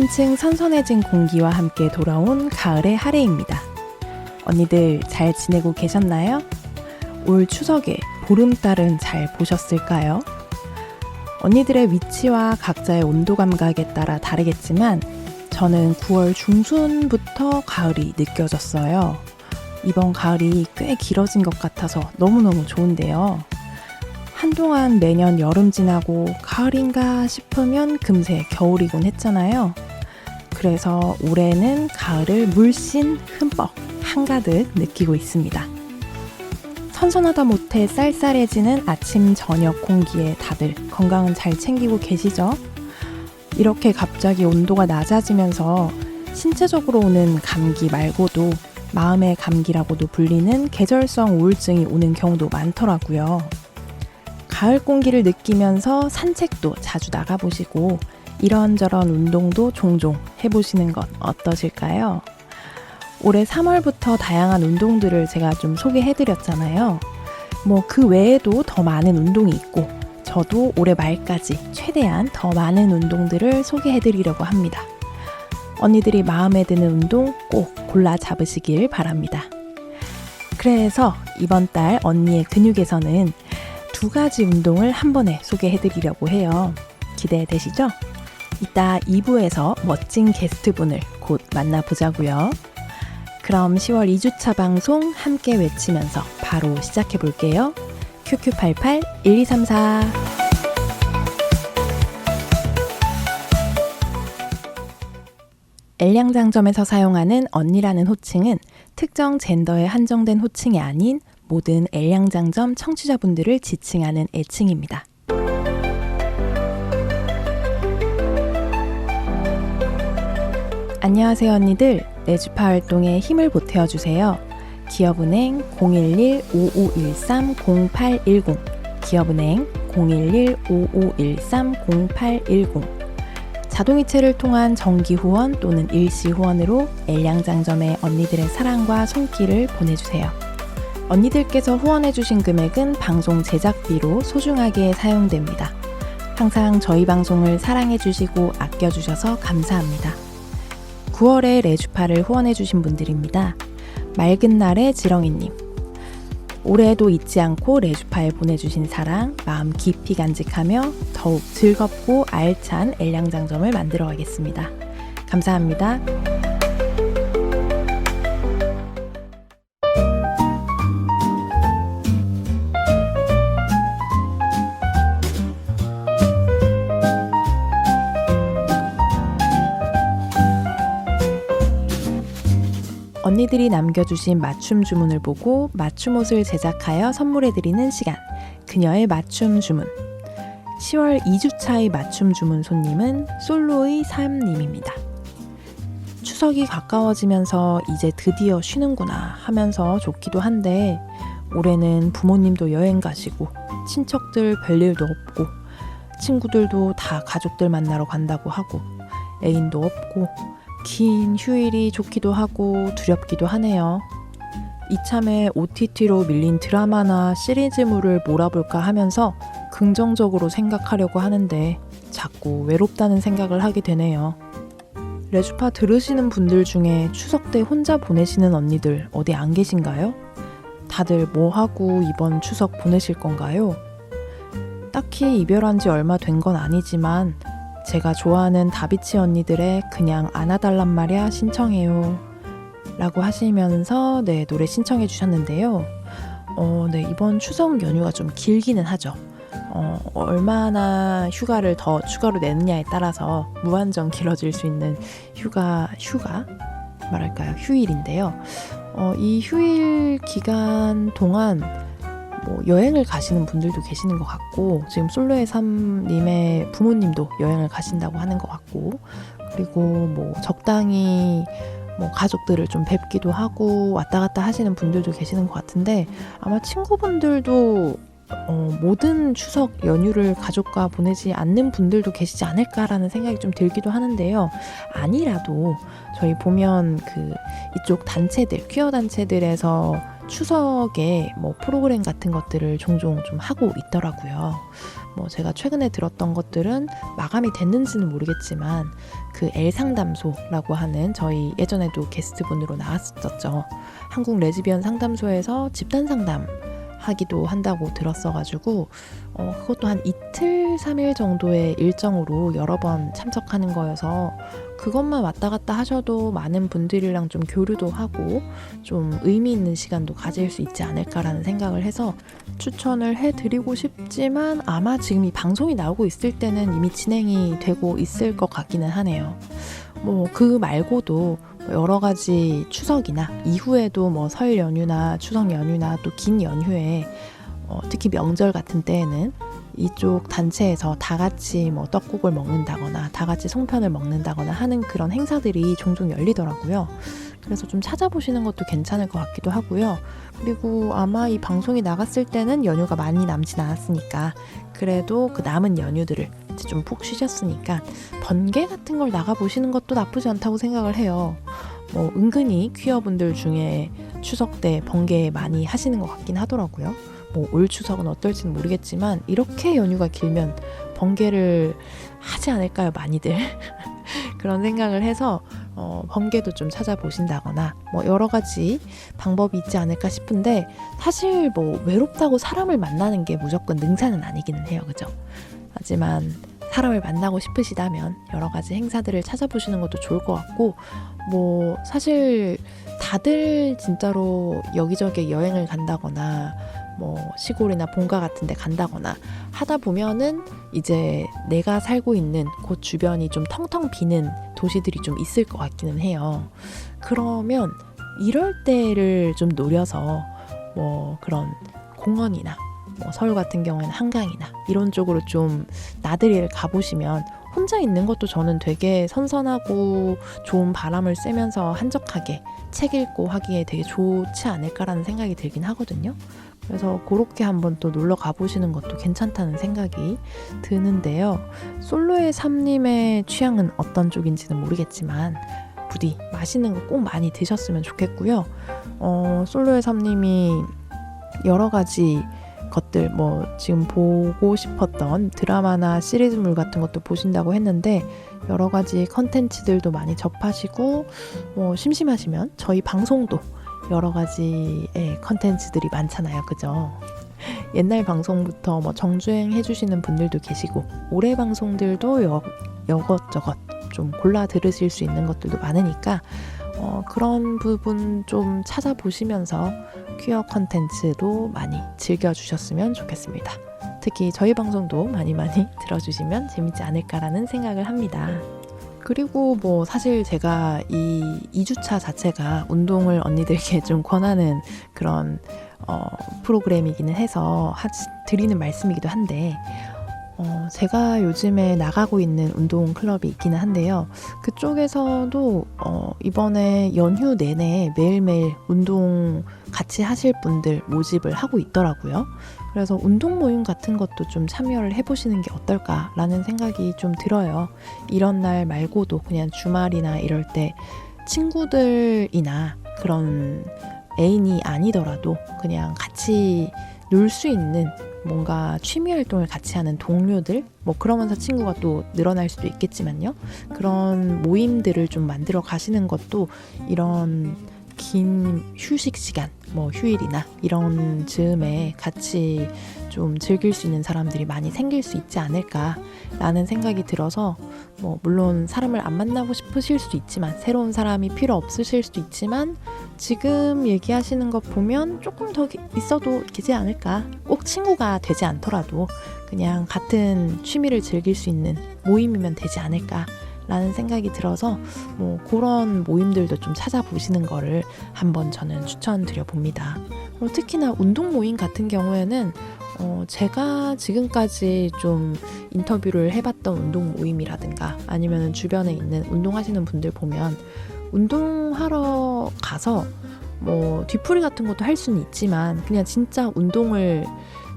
한층 선선해진 공기와 함께 돌아온 가을의 하레입니다. 언니들 잘 지내고 계셨나요? 올 추석에 보름달은 잘 보셨을까요? 언니들의 위치와 각자의 온도 감각에 따라 다르겠지만 저는 9월 중순부터 가을이 느껴졌어요. 이번 가을이 꽤 길어진 것 같아서 너무너무 좋은데요. 한동안 매년 여름 지나고 가을인가 싶으면 금세 겨울이곤 했잖아요. 그래서 올해는 가을을 물씬 흠뻑 한가득 느끼고 있습니다. 선선하다 못해 쌀쌀해지는 아침 저녁 공기에 다들 건강은 잘 챙기고 계시죠? 이렇게 갑자기 온도가 낮아지면서 신체적으로 오는 감기 말고도 마음의 감기라고도 불리는 계절성 우울증이 오는 경우도 많더라고요. 가을 공기를 느끼면서 산책도 자주 나가보시고 이런저런 운동도 종종 해보시는 것 어떠실까요? 올해 3월부터 다양한 운동들을 제가 좀 소개해드렸잖아요. 그 외에도 더 많은 운동이 있고 저도 올해 말까지 최대한 더 많은 운동들을 소개해드리려고 합니다. 언니들이 마음에 드는 운동 꼭 골라 잡으시길 바랍니다. 그래서 이번 달 언니의 근육에서는 2가지 운동을 한 번에 소개해드리려고 해요. 기대되시죠? 이따 2부에서 멋진 게스트분을 곧 만나보자고요. 그럼 10월 2주차 방송 함께 외치면서 바로 시작해볼게요. QQ88-1234 엘량장점에서 사용하는 언니라는 호칭은 특정 젠더에 한정된 호칭이 아닌 모든 엘량장점 청취자분들을 지칭하는 애칭입니다. 안녕하세요 언니들, 레주파 활동에 힘을 보태어주세요. 기업은행 011-5513-0810 기업은행 011-5513-0810 자동이체를 통한 정기 후원 또는 일시 후원으로 엘량장점에 언니들의 사랑과 손길을 보내주세요. 언니들께서 후원해주신 금액은 방송 제작비로 소중하게 사용됩니다. 항상 저희 방송을 사랑해주시고 아껴주셔서 감사합니다. 9월에 레주파를 후원해주신 분들입니다. 맑은 날의 지렁이님, 올해에도 잊지 않고 레주파에 보내주신 사랑, 마음 깊이 간직하며 더욱 즐겁고 알찬 엘량장점을 만들어 가겠습니다. 감사합니다. 언니들이 남겨주신 맞춤 주문을 보고 맞춤 옷을 제작하여 선물해드리는 시간, 그녀의 맞춤 주문. 10월 2주차의 맞춤 주문 손님은 솔로의 삶님입니다. 추석이 가까워지면서 이제 드디어 쉬는구나 하면서 좋기도 한데 올해는 부모님도 여행 가시고 친척들 별일도 없고 친구들도 다 가족들 만나러 간다고 하고 애인도 없고 긴 휴일이 좋기도 하고 두렵기도 하네요. 이참에 OTT로 밀린 드라마나 시리즈물을 몰아볼까 하면서 긍정적으로 생각하려고 하는데 자꾸 외롭다는 생각을 하게 되네요. 레주파 들으시는 분들 중에 추석 때 혼자 보내시는 언니들 어디 안 계신가요? 다들 뭐 하고 이번 추석 보내실 건가요? 딱히 이별한 지 얼마 된 건 아니지만 제가 좋아하는 다비치 언니들의 그냥 안아달란 말야 신청해요 라고 하시면서 노래 신청해 주셨는데요. 이번 추석 연휴가 좀 길기는 하죠. 얼마나 휴가를 더 추가로 내느냐에 따라서 무한정 길어질 수 있는 휴일인데요. 이 휴일 기간 동안 여행을 가시는 분들도 계시는 것 같고 지금 솔로의 삶님의 부모님도 여행을 가신다고 하는 것 같고 그리고 적당히 가족들을 좀 뵙기도 하고 왔다 갔다 하시는 분들도 계시는 것 같은데 아마 친구분들도 모든 추석 연휴를 가족과 보내지 않는 분들도 계시지 않을까라는 생각이 좀 들기도 하는데요. 아니라도 저희 보면 이쪽 단체들, 퀴어 단체들에서 추석에 프로그램 같은 것들을 종종 좀 하고 있더라고요. 뭐 제가 최근에 들었던 것들은 마감이 됐는지는 모르겠지만 그 L상담소라고 하는 저희 예전에도 게스트분으로 나왔었죠. 한국 레즈비언 상담소에서 집단 상담 하기도 한다고 들었어가지고 그것도 한 이틀 3일 정도의 일정으로 여러 번 참석하는 거여서 그것만 왔다 갔다 하셔도 많은 분들이랑 좀 교류도 하고 좀 의미 있는 시간도 가질 수 있지 않을까라는 생각을 해서 추천을 해드리고 싶지만 아마 지금 이 방송이 나오고 있을 때는 이미 진행이 되고 있을 것 같기는 하네요. 뭐 그 말고도 여러 가지 추석이나 이후에도 뭐 설 연휴나 추석 연휴나 또 긴 연휴에 특히 명절 같은 때에는 이쪽 단체에서 다 같이 뭐 떡국을 먹는다거나 다 같이 송편을 먹는다거나 하는 그런 행사들이 종종 열리더라고요. 그래서 좀 찾아보시는 것도 괜찮을 것 같기도 하고요. 그리고 아마 이 방송이 나갔을 때는 연휴가 많이 남진 않았으니까 그래도 그 남은 연휴들을 좀 푹 쉬셨으니까 번개 같은 걸 나가보시는 것도 나쁘지 않다고 생각을 해요. 뭐 은근히 퀴어분들 중에 추석 때 번개 많이 하시는 것 같긴 하더라고요. 뭐 올 추석은 어떨지는 모르겠지만 이렇게 연휴가 길면 번개를 하지 않을까요, 많이들? 그런 생각을 해서 번개도 좀 찾아보신다거나 뭐 여러 가지 방법이 있지 않을까 싶은데 사실 뭐 외롭다고 사람을 만나는 게 무조건 능사는 아니기는 해요, 그죠? 하지만 사람을 만나고 싶으시다면 여러 가지 행사들을 찾아보시는 것도 좋을 것 같고 뭐 사실 다들 진짜로 여기저기 여행을 간다거나 뭐 시골이나 본가 같은 데 간다거나 하다 보면은 이제 내가 살고 있는 곳 주변이 좀 텅텅 비는 도시들이 좀 있을 것 같기는 해요. 그러면 이럴 때를 좀 노려서 뭐 그런 공원이나 뭐 서울 같은 경우에는 한강이나 이런 쪽으로 좀 나들이를 가보시면 혼자 있는 것도 저는 되게 선선하고 좋은 바람을 쐬면서 한적하게 책 읽고 하기에 되게 좋지 않을까라는 생각이 들긴 하거든요. 그래서 그렇게 한번 또 놀러 가보시는 것도 괜찮다는 생각이 드는데요. 솔로의 삶님의 취향은 어떤 쪽인지는 모르겠지만 부디 맛있는 거 꼭 많이 드셨으면 좋겠고요. 솔로의 삶님이 여러 가지 것들 뭐 지금 보고 싶었던 드라마나 시리즈물 같은 것도 보신다고 했는데 여러 가지 컨텐츠들도 많이 접하시고 뭐 심심하시면 저희 방송도 여러 가지의 컨텐츠들이 많잖아요, 그죠? 옛날 방송부터 뭐 정주행 해주시는 분들도 계시고 올해 방송들도 여것저것 좀 골라 들으실 수 있는 것들도 많으니까 그런 부분 좀 찾아보시면서 퀴어 컨텐츠도 많이 즐겨주셨으면 좋겠습니다. 특히 저희 방송도 많이 들어주시면 재밌지 않을까라는 생각을 합니다. 그리고 뭐 사실 제가 이 2주차 자체가 운동을 언니들께 좀 권하는 그런 프로그램이기는 해서 드리는 말씀이기도 한데 제가 요즘에 나가고 있는 운동 클럽이 있기는 한데요. 그쪽에서도 이번에 연휴 내내 매일매일 운동 같이 하실 분들 모집을 하고 있더라고요. 그래서 운동 모임 같은 것도 좀 참여를 해보시는 게 어떨까라는 생각이 좀 들어요. 이런 날 말고도 그냥 주말이나 이럴 때 친구들이나 그런 애인이 아니더라도 그냥 같이 놀 수 있는 뭔가 취미 활동을 같이 하는 동료들 뭐 그러면서 친구가 또 늘어날 수도 있겠지만요. 그런 모임들을 좀 만들어 가시는 것도 이런 긴 휴식 시간 뭐 휴일이나 이런 즈음에 같이 좀 즐길 수 있는 사람들이 많이 생길 수 있지 않을까라는 생각이 들어서 뭐 물론 사람을 안 만나고 싶으실 수도 있지만 새로운 사람이 필요 없으실 수도 있지만 지금 얘기하시는 것 보면 조금 더 있어도 되지 않을까. 꼭 친구가 되지 않더라도 그냥 같은 취미를 즐길 수 있는 모임이면 되지 않을까 라는 생각이 들어서 뭐 그런 모임들도 좀 찾아보시는 거를 한번 저는 추천드려 봅니다. 특히나 운동 모임 같은 경우에는 제가 지금까지 좀 인터뷰를 해봤던 운동 모임이라든가 아니면 주변에 있는 운동하시는 분들 보면 운동하러 가서 뭐 뒤풀이 같은 것도 할 수는 있지만 그냥 진짜 운동을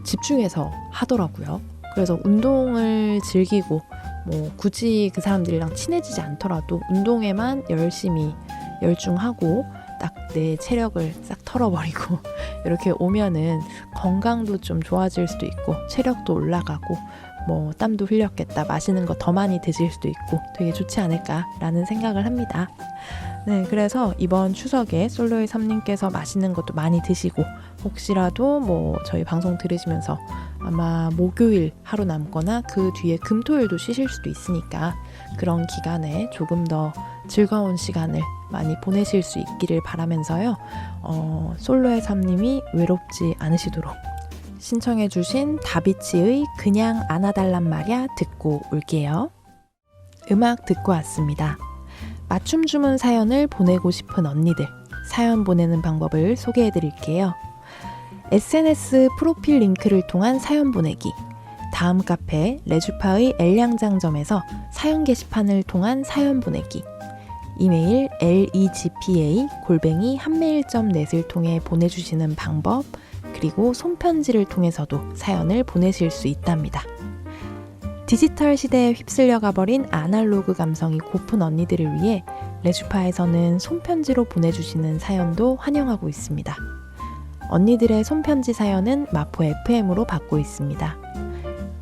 집중해서 하더라고요. 그래서 운동을 즐기고 뭐 굳이 그 사람들이랑 친해지지 않더라도 운동에만 열심히 열중하고 딱 내 체력을 싹 털어버리고 이렇게 오면은 건강도 좀 좋아질 수도 있고 체력도 올라가고 뭐 땀도 흘렸겠다, 맛있는 거 더 많이 드실 수도 있고 되게 좋지 않을까라는 생각을 합니다. 네, 그래서 이번 추석에 솔로의 삼님께서 맛있는 것도 많이 드시고, 혹시라도 뭐 저희 방송 들으시면서 아마 목요일 하루 남거나 그 뒤에 금토일도 쉬실 수도 있으니까 그런 기간에 조금 더 즐거운 시간을 많이 보내실 수 있기를 바라면서요. 솔로의 삼님이 외롭지 않으시도록 신청해주신 다비치의 그냥 안아달란 말야 듣고 올게요. 음악 듣고 왔습니다. 맞춤 주문 사연을 보내고 싶은 언니들, 사연 보내는 방법을 소개해드릴게요. SNS 프로필 링크를 통한 사연 보내기, 다음 카페 레주파의 엘량장점에서 사연 게시판을 통한 사연 보내기, 이메일 legpa@한메일.net을 통해 보내주시는 방법, 그리고 손편지를 통해서도 사연을 보내실 수 있답니다. 디지털 시대에 휩쓸려 가버린 아날로그 감성이 고픈 언니들을 위해 레주파에서는 손편지로 보내주시는 사연도 환영하고 있습니다. 언니들의 손편지 사연은 마포 FM으로 받고 있습니다.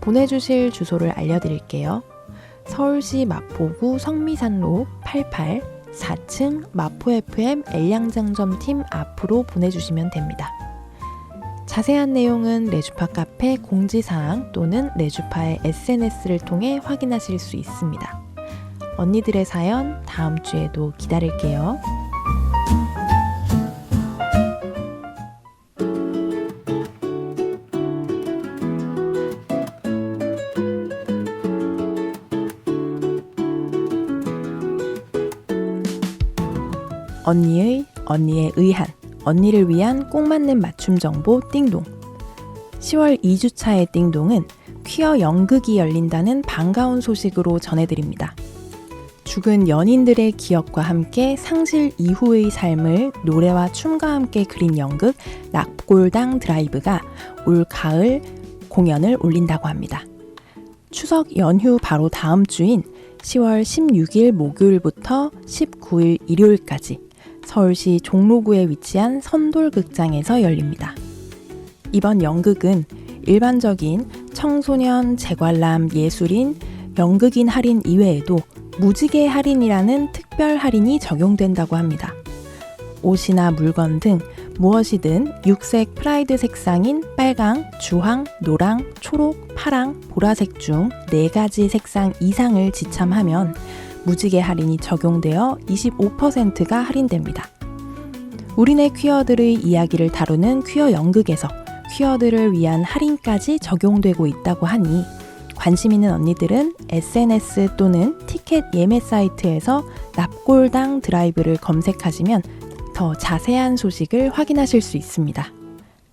보내주실 주소를 알려드릴게요. 서울시 마포구 성미산로 88 4층 마포 FM 엘량장점팀 앞으로 보내주시면 됩니다. 자세한 내용은 레주파 카페 공지사항 또는 레주파의 SNS를 통해 확인하실 수 있습니다. 언니들의 사연 다음 주에도 기다릴게요. 언니의 의한, 언니를 위한 꼭 맞는 맞춤 정보 띵동. 10월 2주차의 띵동은 퀴어 연극이 열린다는 반가운 소식으로 전해드립니다. 죽은 연인들의 기억과 함께 상실 이후의 삶을 노래와 춤과 함께 그린 연극 납골당 드라이브가 올 가을 공연을 올린다고 합니다. 추석 연휴 바로 다음 주인 10월 16일 목요일부터 19일 일요일까지 서울시 종로구에 위치한 선돌극장에서 열립니다. 이번 연극은 일반적인 청소년, 재관람, 예술인, 연극인 할인 이외에도 무지개 할인이라는 특별 할인이 적용된다고 합니다. 옷이나 물건 등 무엇이든 육색 프라이드 색상인 빨강, 주황, 노랑, 초록, 파랑, 보라색 중 4가지 색상 이상을 지참하면 무지개 할인이 적용되어 25%가 할인됩니다. 우리네 퀴어들의 이야기를 다루는 퀴어 연극에서 퀴어들을 위한 할인까지 적용되고 있다고 하니 관심 있는 언니들은 SNS 또는 티켓 예매 사이트에서 납골당 드라이브를 검색하시면 더 자세한 소식을 확인하실 수 있습니다.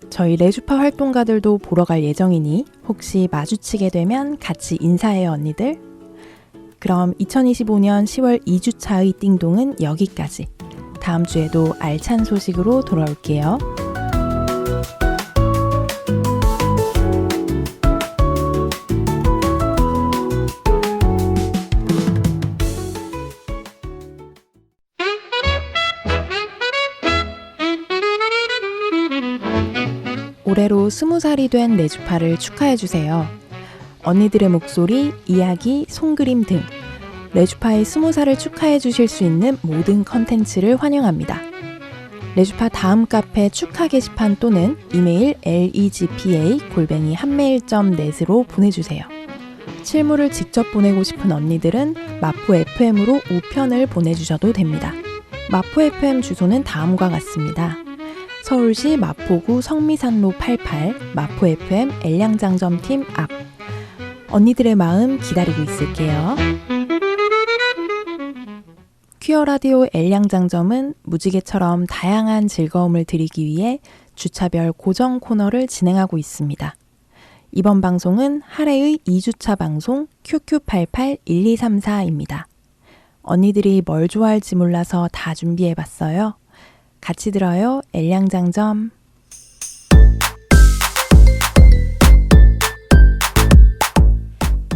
저희 레주파 활동가들도 보러 갈 예정이니 혹시 마주치게 되면 같이 인사해요, 언니들. 그럼 2025년 10월 2주차의 띵동은 여기까지. 다음 주에도 알찬 소식으로 돌아올게요. 올해로 20살이 된 레주파를 축하해주세요. 언니들의 목소리, 이야기, 손그림 등 레주파의 20살을 축하해 주실 수 있는 모든 컨텐츠를 환영합니다. 레주파 다음 카페 축하 게시판 또는 이메일 legpa@한메일.net으로 보내주세요. 실물을 직접 보내고 싶은 언니들은 마포 FM으로 우편을 보내주셔도 됩니다. 마포 FM 주소는 다음과 같습니다. 서울시 마포구 성미산로 88 마포 FM 엘량장점팀 앞. 언니들의 마음 기다리고 있을게요. 퀴어 라디오 엘량장점은 무지개처럼 다양한 즐거움을 드리기 위해 주차별 고정 코너를 진행하고 있습니다. 이번 방송은 한 해의 2주차 방송 QQ881234입니다. 언니들이 뭘 좋아할지 몰라서 다 준비해봤어요. 같이 들어요, 엘량장점.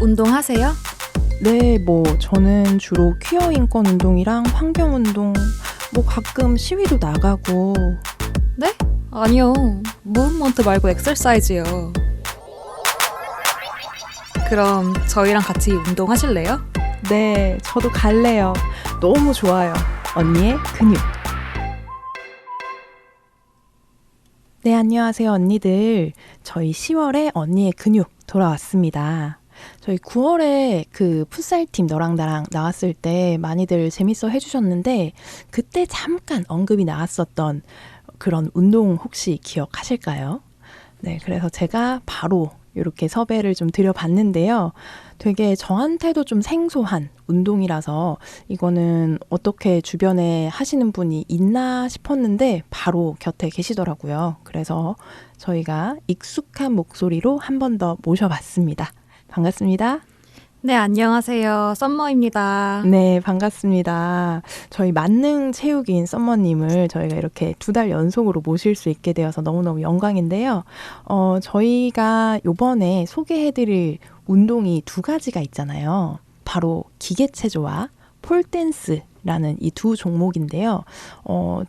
운동하세요? 네, 저는 주로 퀴어 인권 운동이랑 환경 운동, 가끔 시위도 나가고. 네? 아니요. 무브먼트 말고 엑서사이즈요. 그럼 저희랑 같이 운동하실래요? 네, 저도 갈래요. 너무 좋아요. 언니의 근육. 네, 안녕하세요, 언니들. 저희 10월에 언니의 근육 돌아왔습니다. 저희 9월에 그 풋살팀 너랑 나랑 나왔을 때 많이들 재밌어 해주셨는데 그때 잠깐 언급이 나왔었던 그런 운동 혹시 기억하실까요? 네, 그래서 제가 바로 이렇게 섭외를 좀 드려봤는데요. 되게 저한테도 좀 생소한 운동이라서 이거는 어떻게 주변에 하시는 분이 있나 싶었는데 바로 곁에 계시더라고요. 그래서 저희가 익숙한 목소리로 한 번 더 모셔봤습니다. 반갑습니다. 네, 안녕하세요. 썸머입니다. 네, 반갑습니다. 저희 만능 체육인 썸머님을 저희가 이렇게 2달 연속으로 모실 수 있게 되어서 너무너무 영광인데요. 저희가 이번에 소개해드릴 운동이 2가지가 있잖아요. 바로 기계체조와 폴댄스라는 이 2 종목인데요.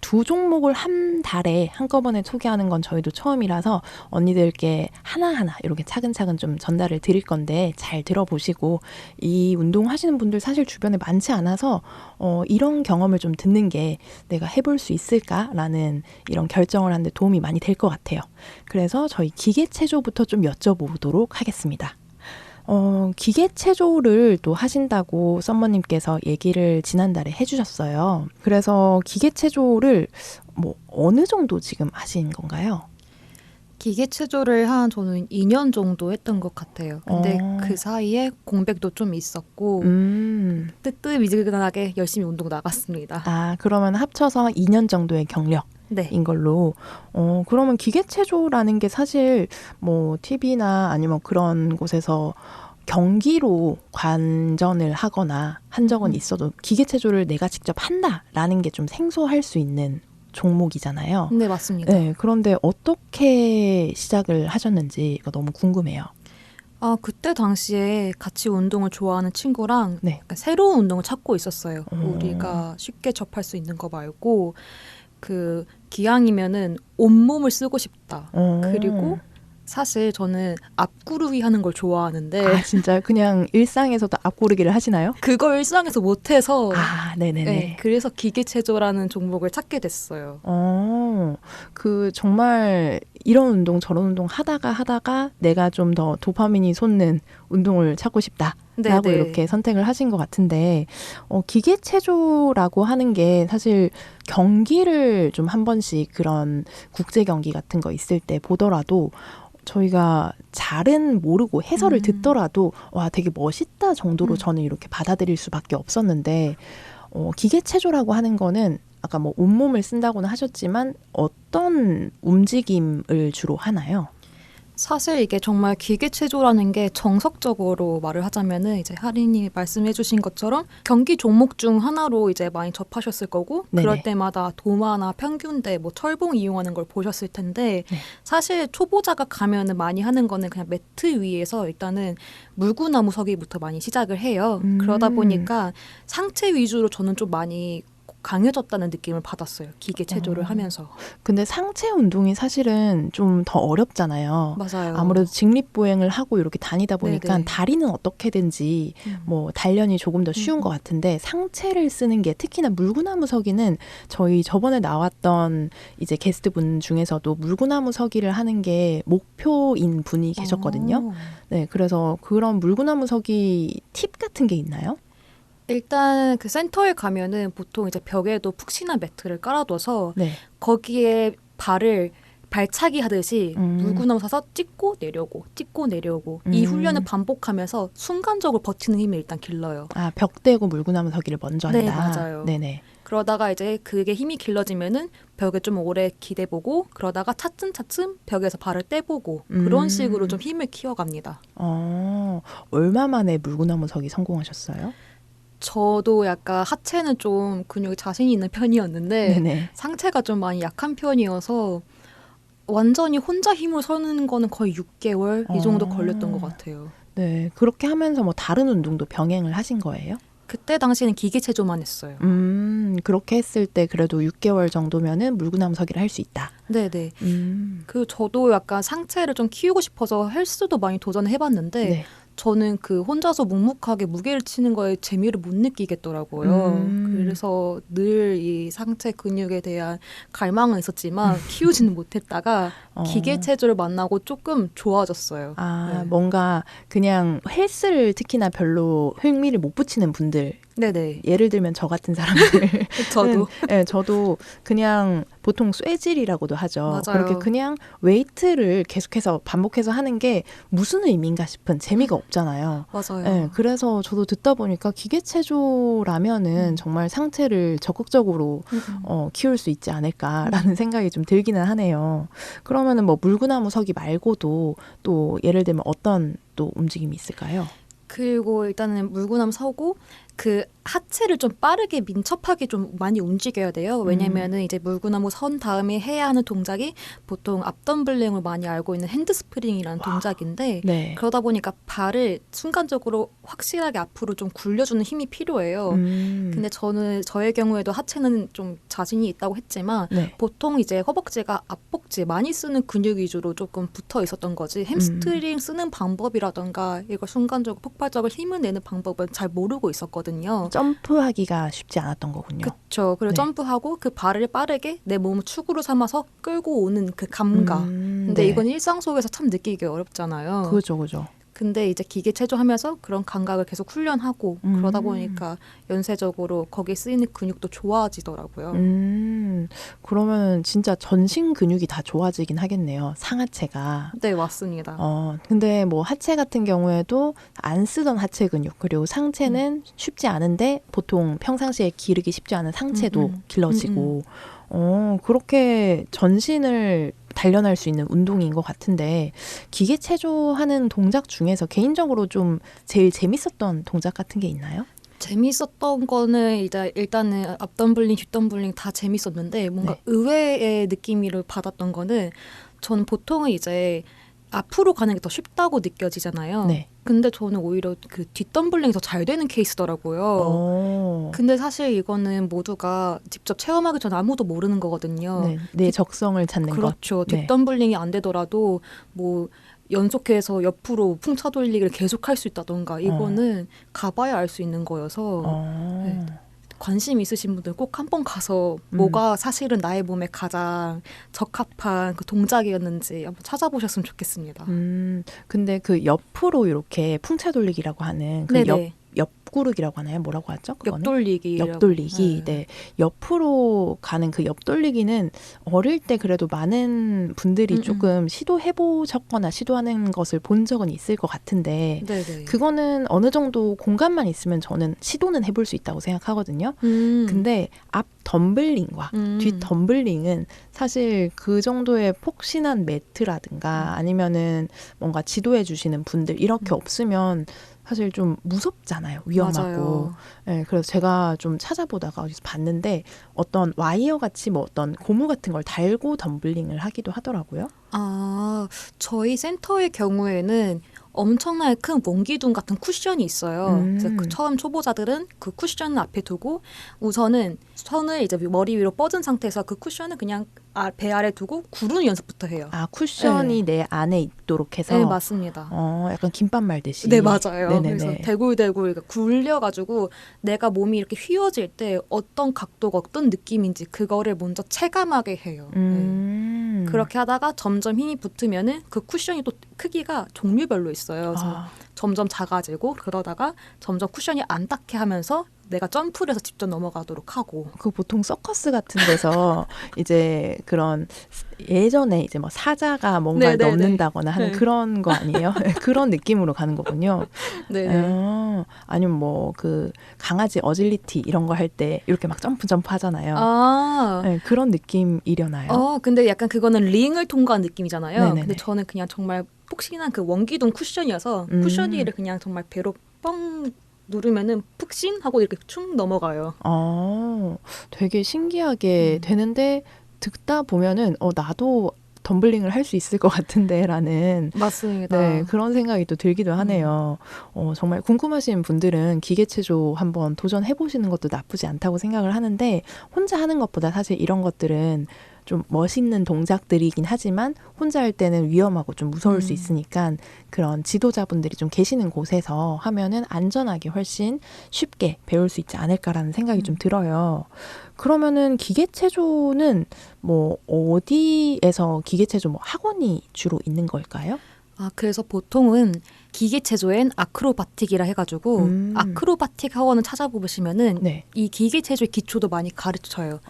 2 종목을 한 달에 한꺼번에 소개하는 건 저희도 처음이라서 언니들께 하나하나 이렇게 차근차근 좀 전달을 드릴 건데 잘 들어보시고 이 운동 하시는 분들 사실 주변에 많지 않아서 이런 경험을 좀 듣는 게 내가 해볼 수 있을까라는 이런 결정을 하는데 도움이 많이 될 것 같아요. 그래서 저희 기계체조부터 좀 여쭤보도록 하겠습니다. 기계체조를 또 하신다고 썸머님께서 얘기를 지난달에 해주셨어요. 그래서 기계체조를 뭐 어느 정도 지금 하신 건가요? 기계체조를 저는 2년 정도 했던 것 같아요. 근데 그 사이에 공백도 좀 있었고 뜨뜻미지근하게 열심히 운동 나갔습니다. 아, 그러면 합쳐서 2년 정도의 경력. 네. 인 걸로. 그러면 기계체조라는 게 사실 뭐 TV나 아니면 그런 곳에서 경기로 관전을 하거나 한 적은 있어도 기계체조를 내가 직접 한다라는 게 좀 생소할 수 있는 종목이잖아요. 네, 맞습니다. 네, 그런데 어떻게 시작을 하셨는지가 너무 궁금해요. 그때 당시에 같이 운동을 좋아하는 친구랑 네. 약간 새로운 운동을 찾고 있었어요. 우리가 쉽게 접할 수 있는 거 말고 기왕이면은 온몸을 쓰고 싶다. 그리고 사실 저는 앞구르기 하는 걸 좋아하는데 아, 진짜요? 그냥 일상에서도 앞구르기를 하시나요? 그걸 일상에서 못해서 네네네. 네, 그래서 기계체조라는 종목을 찾게 됐어요. 정말 이런 운동 저런 운동 하다가 내가 좀 더 도파민이 솟는 운동을 찾고 싶다. 라고 네네. 이렇게 선택을 하신 것 같은데 기계체조라고 하는 게 사실 경기를 좀 한 번씩 그런 국제 경기 같은 거 있을 때 보더라도 저희가 잘은 모르고 해설을 듣더라도 와 되게 멋있다 정도로 저는 이렇게 받아들일 수밖에 없었는데 기계체조라고 하는 거는 아까 뭐 온몸을 쓴다고는 하셨지만 어떤 움직임을 주로 하나요? 사실 이게 정말 기계체조라는 게 정석적으로 말을 하자면은 이제 하리님이 말씀해주신 것처럼 경기 종목 중 하나로 이제 많이 접하셨을 거고 네네. 그럴 때마다 도마나 평균대, 뭐 철봉 이용하는 걸 보셨을 텐데 사실 초보자가 가면은 많이 하는 거는 그냥 매트 위에서 일단은 물구나무 서기부터 많이 시작을 해요. 그러다 보니까 상체 위주로 저는 좀 많이 강해졌다는 느낌을 받았어요. 기계체조를 하면서. 근데 상체 운동이 사실은 좀 더 어렵잖아요. 맞아요. 아무래도 직립보행을 하고 이렇게 다니다 보니까 네네. 다리는 어떻게든지 뭐 단련이 조금 더 쉬운 것 같은데 상체를 쓰는 게 특히나 물구나무 서기는 저희 저번에 나왔던 이제 게스트분 중에서도 물구나무 서기를 하는 게 목표인 분이 계셨거든요. 네, 그래서 그런 물구나무 서기 팁 같은 게 있나요? 일단 그 센터에 가면은 보통 이제 벽에도 푹신한 매트를 깔아둬서 네. 거기에 발을 발차기 하듯이 물구나무 서서 찍고 내려오고 찍고 내려오고 이 훈련을 반복하면서 순간적으로 버티는 힘이 일단 길러요. 아, 벽 대고 물구나무 서기를 먼저 한다. 네, 맞아요. 네네. 그러다가 이제 그게 힘이 길러지면은 벽에 좀 오래 기대보고 그러다가 차츰차츰 벽에서 발을 떼보고 그런 식으로 좀 힘을 키워갑니다. 얼마 만에 물구나무 서기 성공하셨어요? 저도 약간 하체는 좀 근육이 자신 있는 편이었는데 네네. 상체가 좀 많이 약한 편이어서 완전히 혼자 힘을 써는 거는 거의 6개월 이 정도 걸렸던 것 같아요. 네, 그렇게 하면서 뭐 다른 운동도 병행을 하신 거예요? 그때 당시에는 기계체조만 했어요. 그렇게 했을 때 그래도 6개월 정도면은 물구나무 서기를 할 수 있다. 네네. 그 저도 약간 상체를 좀 키우고 싶어서 헬스도 많이 도전해봤는데 네. 저는 그 혼자서 묵묵하게 무게를 치는 거에 재미를 못 느끼겠더라고요. 그래서 늘 이 상체 근육에 대한 갈망은 있었지만 키우지는 못했다가 기계 체조를 만나고 조금 좋아졌어요. 네. 뭔가 그냥 헬스를 특히나 별로 흥미를 못 붙이는 분들, 네네. 예를 들면 저 같은 사람들 저도. 네, 저도 그냥 보통 쇠질이라고도 하죠. 맞아요. 그렇게 그냥 웨이트를 계속해서 반복해서 하는 게 무슨 의미인가 싶은 재미가 없잖아요. 맞아요. 네, 그래서 저도 듣다 보니까 기계체조라면은 정말 상체를 적극적으로 키울 수 있지 않을까라는 생각이 좀 들기는 하네요. 그러면은 뭐 물구나무 서기 말고도 또 예를 들면 어떤 또 움직임이 있을까요? 그리고 일단은 물구나무 서고 그 하체를 좀 빠르게 민첩하게 좀 많이 움직여야 돼요. 왜냐면은 이제 물구나무 선 다음에 해야 하는 동작이 보통 앞덤블링을 많이 알고 있는 핸드스프링이라는 동작인데 네. 그러다 보니까 발을 순간적으로 확실하게 앞으로 좀 굴려주는 힘이 필요해요. 근데 저의 경우에도 하체는 좀 자신이 있다고 했지만 네. 보통 이제 허벅지가 앞복지 많이 쓰는 근육 위주로 조금 붙어 있었던 거지 햄스트링 쓰는 방법이라던가 이걸 순간적으로 폭발적으로 힘을 내는 방법은 잘 모르고 있었거든요. 점프하기가 쉽지 않았던 거군요. 그렇죠. 그리고 네. 점프하고 그 발을 빠르게 내 몸을 축으로 삼아서 끌고 오는 그 감각. 근데 네. 이건 일상 속에서 참 느끼기 어렵잖아요. 그죠. 근데 이제 기계 체조하면서 그런 감각을 계속 훈련하고 그러다 보니까 연쇄적으로 거기에 쓰이는 근육도 좋아지더라고요. 그러면 진짜 전신 근육이 다 좋아지긴 하겠네요. 상하체가. 네, 맞습니다. 근데 뭐 하체 같은 경우에도 안 쓰던 하체 근육 그리고 상체는 쉽지 않은데 보통 평상시에 기르기 쉽지 않은 상체도 길러지고 그렇게 전신을 단련할 수 있는 운동인 것 같은데 기계 체조하는 동작 중에서 개인적으로 좀 제일 재밌었던 동작 같은 게 있나요? 재밌었던 거는 일단은 앞덤블링, 뒷덤블링 다 재밌었는데 뭔가 네. 의외의 느낌을 받았던 거는 저는 보통은 이제 앞으로 가는 게 더 쉽다고 느껴지잖아요. 네. 근데 저는 오히려 그 뒷덤블링이 더 잘 되는 케이스더라고요. 근데 사실 이거는 모두가 직접 체험하기 전 아무도 모르는 거거든요. 네, 내 적성을 찾는 것. 그렇죠. 네. 뒷덤블링이 안 되더라도 뭐 연속해서 옆으로 풍차 돌리기를 계속할 수 있다던가 이거는 가봐야 알 수 있는 거여서 네. 관심 있으신 분들 꼭 한번 가서 뭐가 사실은 나의 몸에 가장 적합한 그 동작이었는지 한번 찾아보셨으면 좋겠습니다. 근데 그 옆으로 이렇게 풍차 돌리기라고 하는 그 네네. 옆구르기라고 하나요? 뭐라고 하죠? 그거는? 옆돌리기. 옆돌리기. 네. 옆으로 가는 그 옆돌리기는 어릴 때 그래도 많은 분들이 조금 시도해보셨거나 시도하는 것을 본 적은 있을 것 같은데 네네. 그거는 어느 정도 공간만 있으면 저는 시도는 해볼 수 있다고 생각하거든요. 근데 앞 덤블링과 뒷 덤블링은 사실 그 정도의 폭신한 매트라든가 아니면은 뭔가 지도해 주시는 분들 이렇게 없으면 사실 좀 무섭잖아요. 위험하고. 맞아요. 네, 그래서 제가 좀 찾아보다가 어디서 봤는데 어떤 와이어 같이 뭐 어떤 고무 같은 걸 달고 덤블링을 하기도 하더라고요. 저희 센터의 경우에는 엄청나게 큰 원기둥 같은 쿠션이 있어요. 그래서 그 처음 초보자들은 그 쿠션을 앞에 두고 우선은 손을 이제 머리 위로 뻗은 상태에서 그 쿠션을 그냥 배 아래 두고 구르는 연습부터 해요. 쿠션이 내 안에 있도록 해서. 네, 맞습니다. 약간 김밥 말듯이. 네, 맞아요. 네네네. 그래서 대굴대굴 굴려가지고 내가 몸이 이렇게 휘어질 때 어떤 각도가 어떤 느낌인지 그거를 먼저 체감하게 해요. 네. 그렇게 하다가 점점 힘이 붙으면은 그 쿠션이 또 크기가 종류별로 있어요. 그래서 점점 작아지고 그러다가 점점 쿠션이 안 닿게 하면서 내가 점프를 해서 직접 넘어가도록 하고. 그 보통 서커스 같은 데서 이제 그런 예전에 이제 뭐 사자가 뭔가를 네네네. 넘는다거나 하는 네. 그런 거 아니에요? 그런 느낌으로 가는 거군요. 네. 아니면 뭐 그 강아지 어질리티 이런 거 할 때 이렇게 막 점프 하잖아요. 네, 그런 느낌이려나요? 근데 약간 그거는 링을 통과한 느낌이잖아요. 네네네. 근데 저는 그냥 정말 폭신한 그 원기둥 쿠션이어서 쿠션 위를 그냥 정말 배로 뻥 누르면은 푹신 하고 이렇게 축 넘어가요. 되게 신기하게 되는데 듣다 보면은 나도 덤블링을 할 수 있을 것 같은데라는 맞습니다. 네, 그런 생각이 또 들기도 하네요. 정말 궁금하신 분들은 기계체조 한번 도전해보시는 것도 나쁘지 않다고 생각을 하는데 혼자 하는 것보다 사실 이런 것들은 좀 멋있는 동작들이긴 하지만 혼자 할 때는 위험하고 좀 무서울 수 있으니까 그런 지도자분들이 좀 계시는 곳에서 하면은 안전하게 훨씬 쉽게 배울 수 있지 않을까라는 생각이 좀 들어요. 그러면은 기계체조는 뭐 어디에서 기계체조 뭐 학원이 주로 있는 걸까요? 그래서 보통은 기계체조엔 아크로바틱이라 해가지고 아크로바틱 학원을 찾아보시면은 네. 이 기계체조의 기초도 많이 가르쳐요.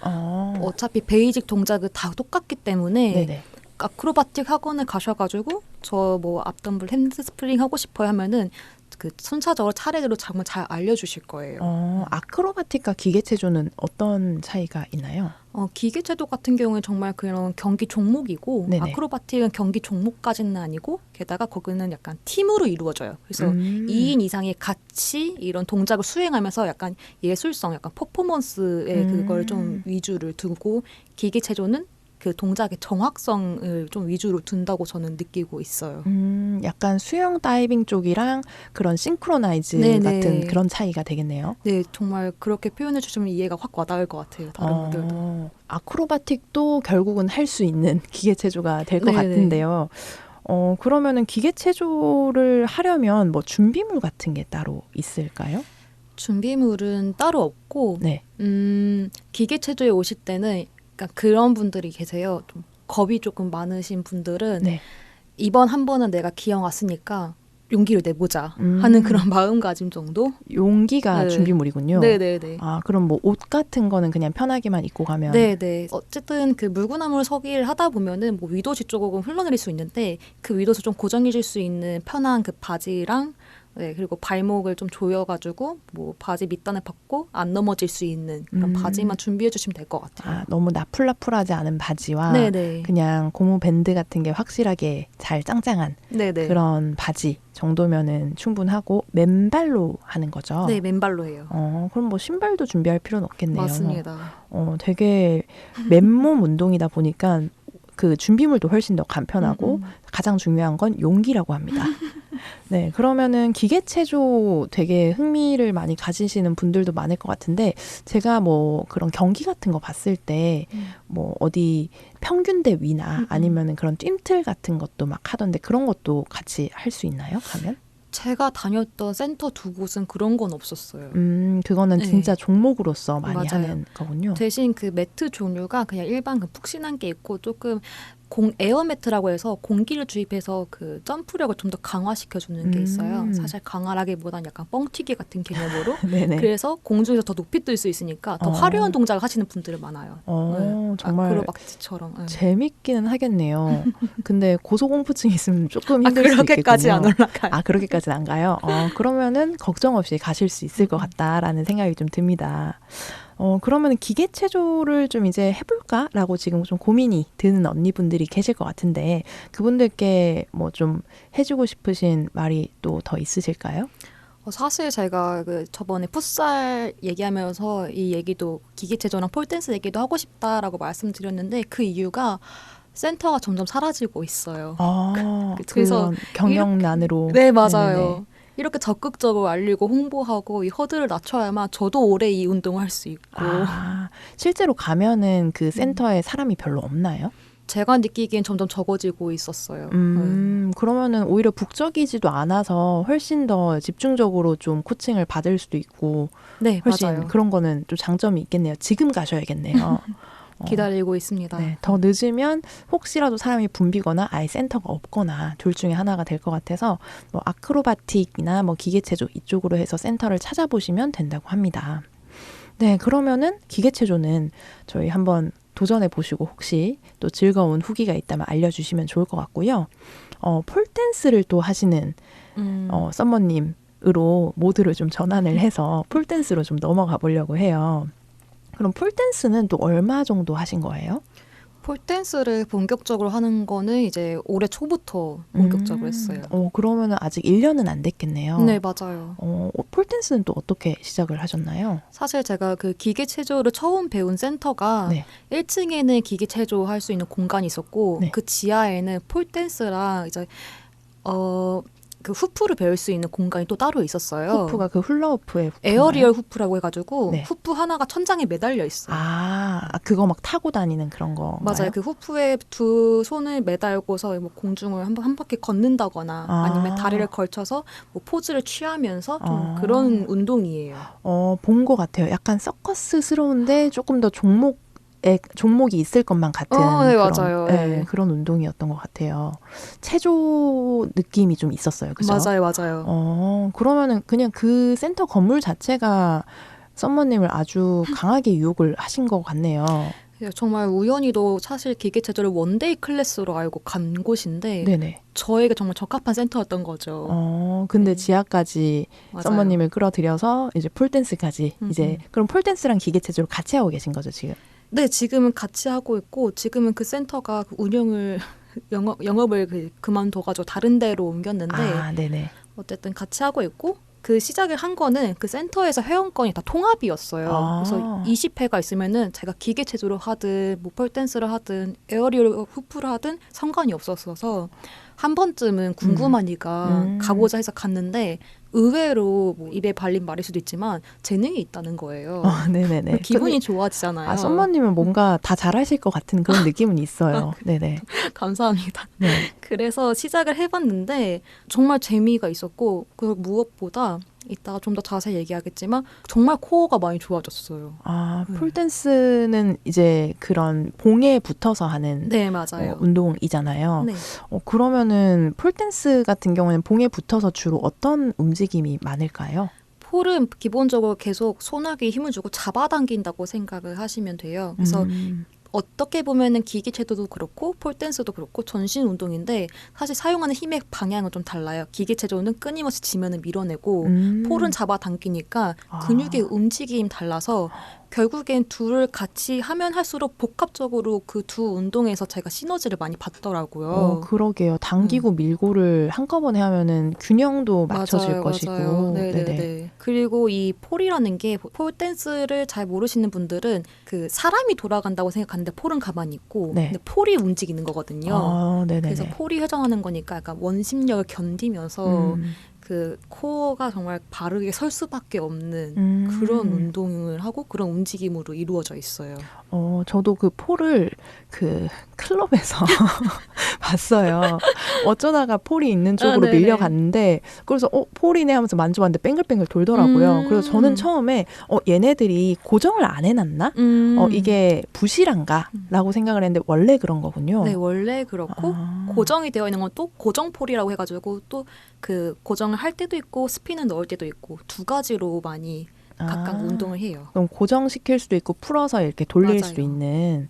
어차피 베이직 동작은 다 똑같기 때문에 네네. 아크로바틱 학원을 가셔가지고 저 뭐 앞덤블 핸드스프링 하고 싶어요 하면은 그 순차적으로 차례대로 정말 잘 알려주실 거예요. 아크로바틱과 기계체조는 어떤 차이가 있나요? 기계체조 같은 경우는 정말 그런 경기 종목이고 네네. 아크로바틱은 경기 종목까지는 아니고 게다가 거기는 약간 팀으로 이루어져요. 그래서 2인 이상이 같이 이런 동작을 수행하면서 약간 예술성, 약간 퍼포먼스에 그걸 좀 위주를 두고 기계체조는 그 동작의 정확성을 좀 위주로 둔다고 저는 느끼고 있어요. 약간 수영 다이빙 쪽이랑 그런 싱크로나이즈 네네. 같은 그런 차이가 되겠네요. 네, 정말 그렇게 표현해 주시면 이해가 확 와닿을 것 같아요. 다른 분들도. 아크로바틱도 결국은 할 수 있는 기계체조가 될 것 네네. 같은데요. 그러면은 기계체조를 하려면 뭐 준비물 같은 게 따로 있을까요? 준비물은 따로 없고 네. 기계체조에 오실 때는 그러니까 그런 분들이 계세요. 좀 겁이 조금 많으신 분들은 네. 이번 한 번은 내가 기왕 왔으니까 용기를 내보자 하는 그런 마음가짐 정도? 용기가 네. 준비물이군요. 네네네. 그럼 뭐 옷 같은 거는 그냥 편하게만 입고 가면 네네. 어쨌든 그 물구나무 서기를 하다 보면은 뭐 위도시 조금 흘러내릴 수 있는데 그 위도시 좀 고정해줄 수 있는 편한 그 바지랑 네, 그리고 발목을 좀 조여가지고 뭐 바지 밑단을 받고 안 넘어질 수 있는 그런 바지만 준비해 주시면 될 것 같아요. 너무 나풀나풀하지 않은 바지와 네네. 그냥 고무 밴드 같은 게 확실하게 잘 짱짱한 네네. 그런 바지 정도면은 충분하고 맨발로 하는 거죠. 네, 맨발로 해요. 그럼 뭐 신발도 준비할 필요는 없겠네요. 맞습니다. 되게 맨몸 운동이다 보니까 그 준비물도 훨씬 더 간편하고 가장 중요한 건 용기라고 합니다. 네, 그러면은 기계체조 되게 흥미를 많이 가지시는 분들도 많을 것 같은데 제가 뭐 그런 경기 같은 거 봤을 때 뭐 어디 평균대 위나 아니면은 그런 뜀틀 같은 것도 막 하던데 그런 것도 같이 할 수 있나요? 가면? 제가 다녔던 센터 두 곳은 그런 건 없었어요. 그거는 네. 진짜 종목으로서 많이 맞아요. 하는 거군요. 대신 그 매트 종류가 그냥 일반 그 푹신한 게 있고 조금 에어 매트라고 해서 공기를 주입해서 그 점프력을 좀 더 강화시켜주는 게 있어요. 사실 강화라기보단 약간 뻥튀기 같은 개념으로. 네네. 그래서 공중에서 더 높이 뜰 수 있으니까 더 화려한 동작을 하시는 분들이 많아요. 정말 아크로바틱처럼. 네. 재밌기는 하겠네요. 근데 고소공포증 있으면 조금 힘들 수 그렇게까지 있겠군요. 안 올라가요. 그렇게까지는 안 가요? 그러면은 걱정 없이 가실 수 있을 것 같다라는 생각이 좀 듭니다. 그러면 기계체조를 좀 이제 해볼까라고 지금 좀 고민이 드는 언니분들이 계실 것 같은데 그분들께 뭐 좀 해주고 싶으신 말이 또 더 있으실까요? 사실 제가 그 저번에 풋살 얘기하면서 이 얘기도 기계체조랑 폴댄스 얘기도 하고 싶다라고 말씀드렸는데 그 이유가 센터가 점점 사라지고 있어요. 그래서 경영난으로. 네, 맞아요. 네네네. 이렇게 적극적으로 알리고 홍보하고 이 허들을 낮춰야만 저도 오래 이 운동을 할 수 있고. 실제로 가면은 그 센터에 사람이 별로 없나요? 제가 느끼기엔 점점 적어지고 있었어요. 그러면은 오히려 북적이지도 않아서 훨씬 더 집중적으로 좀 코칭을 받을 수도 있고 네, 훨씬 맞아요. 그런 거는 좀 장점이 있겠네요. 지금 가셔야겠네요. 기다리고 있습니다. 네, 더 늦으면 혹시라도 사람이 붐비거나 아예 센터가 없거나 둘 중에 하나가 될 것 같아서 뭐 아크로바틱이나 뭐 기계체조 이쪽으로 해서 센터를 찾아보시면 된다고 합니다. 네, 그러면은 기계체조는 저희 한번 도전해 보시고 혹시 또 즐거운 후기가 있다면 알려주시면 좋을 것 같고요. 폴댄스를 또 하시는 썸머님으로 모두를 좀 전환을 해서 폴댄스로 좀 넘어가 보려고 해요. 그럼 폴댄스는 또 얼마 정도 하신 거예요? 폴댄스를 본격적으로 하는 거는 이제 올해 초부터 본격적으로 했어요. 그러면 아직 1년은 안 됐겠네요. 네, 맞아요. 폴댄스는 또 어떻게 시작을 하셨나요? 사실 제가 그 기계체조를 처음 배운 센터가 네. 1층에는 기계체조 할 수 있는 공간이 있었고 네. 그 지하에는 폴댄스랑 이제 그 후프를 배울 수 있는 공간이 또 따로 있었어요. 후프가 그 훌라후프의 후프인가요? 에어리얼 후프라고 해가지고 네. 후프 하나가 천장에 매달려 있어요. 그거 막 타고 다니는 그런 거. 맞아요. 그 후프에 두 손을 매달고서 뭐 공중을 한 바퀴 걷는다거나 아니면 다리를 걸쳐서 뭐 포즈를 취하면서 좀 그런 운동이에요. 본 것 같아요. 약간 서커스스러운데 조금 더 종목이 있을 것만 같은 네, 그런, 맞아요. 네, 그런 운동이었던 것 같아요. 체조 느낌이 좀 있었어요. 그죠? 맞아요. 그러면은 그냥 그 센터 건물 자체가 썸머님을 아주 강하게 유혹을 하신 것 같네요. 정말 우연히도 사실 기계체조를 원데이 클래스로 알고 간 곳인데 네네. 저에게 정말 적합한 센터였던 거죠. 근데 지하까지 맞아요. 썸머님을 끌어들여서 이제 폴댄스까지 이제 그럼 폴댄스랑 기계체조를 같이 하고 계신 거죠 지금? 네, 지금은 같이 하고 있고 지금은 그 센터가 그 운영을 영업을 그만둬가지고 다른 데로 옮겼는데 네네. 어쨌든 같이 하고 있고 그 시작을 한 거는 그 센터에서 회원권이 다 통합이었어요. 그래서 20회가 있으면은 제가 기계 체조를 하든 뭐 폴댄스를 하든 에어리얼 후프를 하든 상관이 없었어서 한 번쯤은 궁금하니까 가보자 해서 갔는데 의외로 뭐 입에 발린 말일 수도 있지만 재능이 있다는 거예요. 네네네. 기분이 좋아지잖아요. 썸머님은 뭔가 다 잘하실 것 같은 그런 느낌은 있어요. 네네. 감사합니다. 네. 그래서 시작을 해봤는데 정말 재미가 있었고 그리고 무엇보다 이따가 좀 더 자세히 얘기하겠지만 정말 코어가 많이 좋아졌어요. 폴댄스는 이제 그런 봉에 붙어서 하는 네, 맞아요. 운동이잖아요. 네. 그러면은 폴댄스 같은 경우에는 봉에 붙어서 주로 어떤 움직임이 많을까요? 폴은 기본적으로 계속 손아귀에 힘을 주고 잡아당긴다고 생각을 하시면 돼요. 그래서 어떻게 보면은 기계체조도 그렇고 폴댄스도 그렇고 전신 운동인데 사실 사용하는 힘의 방향은 좀 달라요. 기계체조는 끊임없이 지면을 밀어내고 폴은 잡아당기니까 근육의 움직임 달라서 결국엔 둘을 같이 하면 할수록 복합적으로 그 두 운동에서 제가 시너지를 많이 받더라고요. 그러게요. 당기고 밀고를 한꺼번에 하면은 균형도 맞춰질 것이고. 맞아요. 네네네. 그리고 이 폴이라는 게 폴댄스를 잘 모르시는 분들은 그 사람이 돌아간다고 생각하는데 폴은 가만히 있고 네. 근데 폴이 움직이는 거거든요. 네네네. 그래서 폴이 회전하는 거니까 약간 원심력을 견디면서 그 코어가 정말 바르게 설 수밖에 없는 그런 운동을 하고 그런 움직임으로 이루어져 있어요. 저도 그 폴을 그 클럽에서 봤어요. 어쩌다가 폴이 있는 쪽으로 밀려갔는데 그래서 폴이네 하면서 만져봤는데 뱅글뱅글 돌더라고요. 그래서 저는 처음에 얘네들이 고정을 안 해놨나? 이게 부실한가? 라고 생각을 했는데 원래 그런 거군요. 네, 원래 그렇고 고정이 되어 있는 건 또 고정폴이라고 해가지고 또 그 고정을 할 때도 있고 스핀을 넣을 때도 있고 두 가지로 많이 각각 운동을 해요. 그럼 고정시킬 수도 있고 풀어서 이렇게 돌릴 맞아요. 수도 있는.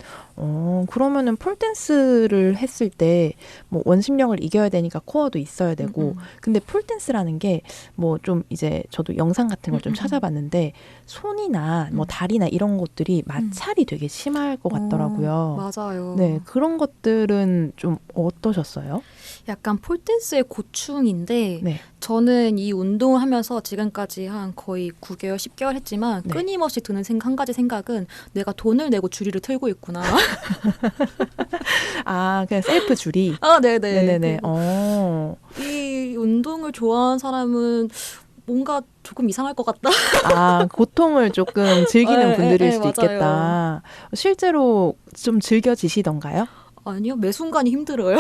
그러면은 폴댄스를 했을 때 뭐 원심력을 이겨야 되니까 코어도 있어야 되고 근데 폴댄스라는 게 뭐 좀 이제 저도 영상 같은 걸 좀 찾아봤는데 손이나 뭐 다리나 이런 것들이 마찰이 되게 심할 것 같더라고요. 맞아요. 네, 그런 것들은 좀 어떠셨어요? 약간 폴댄스의 고충인데 네. 저는 이 운동을 하면서 지금까지 한 거의 9개월, 10개월 했지만 네. 끊임없이 드는 한 가지 생각은 내가 돈을 내고 줄이를 틀고 있구나. 그냥 셀프 줄이. 네네. 네네네. 이 운동을 좋아하는 사람은 뭔가 조금 이상할 것 같다. 고통을 조금 즐기는 분들일 수도 맞아요. 있겠다. 실제로 좀 즐겨지시던가요? 아니요, 매 순간이 힘들어요.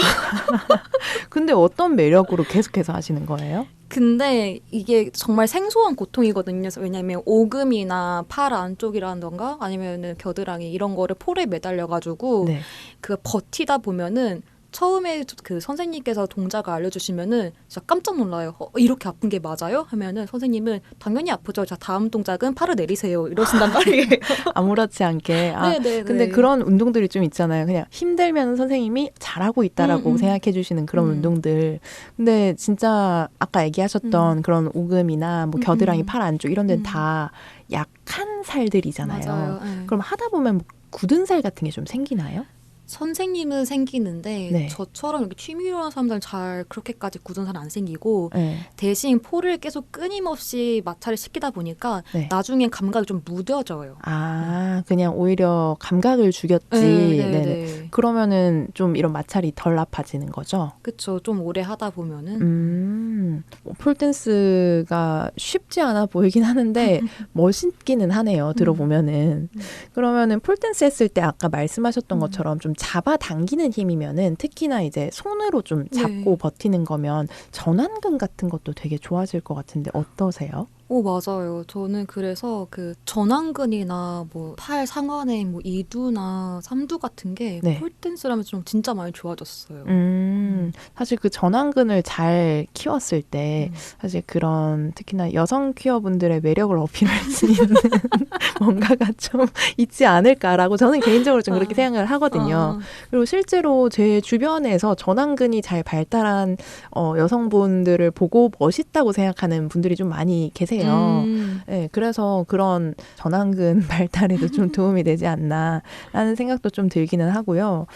근데 어떤 매력으로 계속해서 하시는 거예요? 근데 이게 정말 생소한 고통이거든요. 왜냐하면 오금이나 팔 안쪽이라던가 아니면은 겨드랑이 이런 거를 폴에 매달려가지고 네. 그 버티다 보면은 처음에 그 선생님께서 동작을 알려주시면은 진짜 깜짝 놀라요. 이렇게 아픈 게 맞아요? 하면은 선생님은 당연히 아프죠. 자, 다음 동작은 팔을 내리세요. 이러신단 말이에요. 아무렇지 않게. 네네. 근데 그런 운동들이 좀 있잖아요. 그냥 힘들면 선생님이 잘하고 있다라고 생각해 주시는 그런 운동들. 근데 진짜 아까 얘기하셨던 그런 오금이나 뭐 겨드랑이 팔 안쪽 이런 데는 다 약한 살들이잖아요. 맞아요. 네. 그럼 하다 보면 뭐 굳은 살 같은 게 좀 생기나요? 선생님은 생기는데 네. 저처럼 이렇게 취미로 하는 사람들은 잘 그렇게까지 굳은 살 안 생기고 네. 대신 포를 계속 끊임없이 마찰을 시키다 보니까 네. 나중엔 감각이 좀 무뎌져요. 그냥 오히려 감각을 죽였지. 네네. 그러면은 좀 이런 마찰이 덜 아파지는 거죠? 그쵸. 좀 오래 하다 보면은. 폴댄스가 쉽지 않아 보이긴 하는데 멋있기는 하네요. 들어보면은. 그러면은 폴댄스 했을 때 아까 말씀하셨던 것처럼 좀 잡아당기는 힘이면은 특히나 이제 손으로 좀 잡고 네. 버티는 거면 전완근 같은 것도 되게 좋아질 것 같은데 어떠세요? 오, 맞아요. 저는 그래서 그 전완근이나 뭐 팔 상완의 뭐 이두나 삼두 같은 게 네. 폴댄스를 하면서 좀 진짜 많이 좋아졌어요. 사실 그 전완근을 잘 키웠을 때 사실 그런 특히나 여성 퀴어분들의 매력을 어필할 수 있는 뭔가가 좀 있지 않을까라고 저는 개인적으로 좀 그렇게 생각을 하거든요. 그리고 실제로 제 주변에서 전완근이 잘 발달한 여성분들을 보고 멋있다고 생각하는 분들이 좀 많이 계세요. 네, 그래서 그런 전완근 발달에도 좀 도움이 되지 않나라는 생각도 좀 들기는 하고요.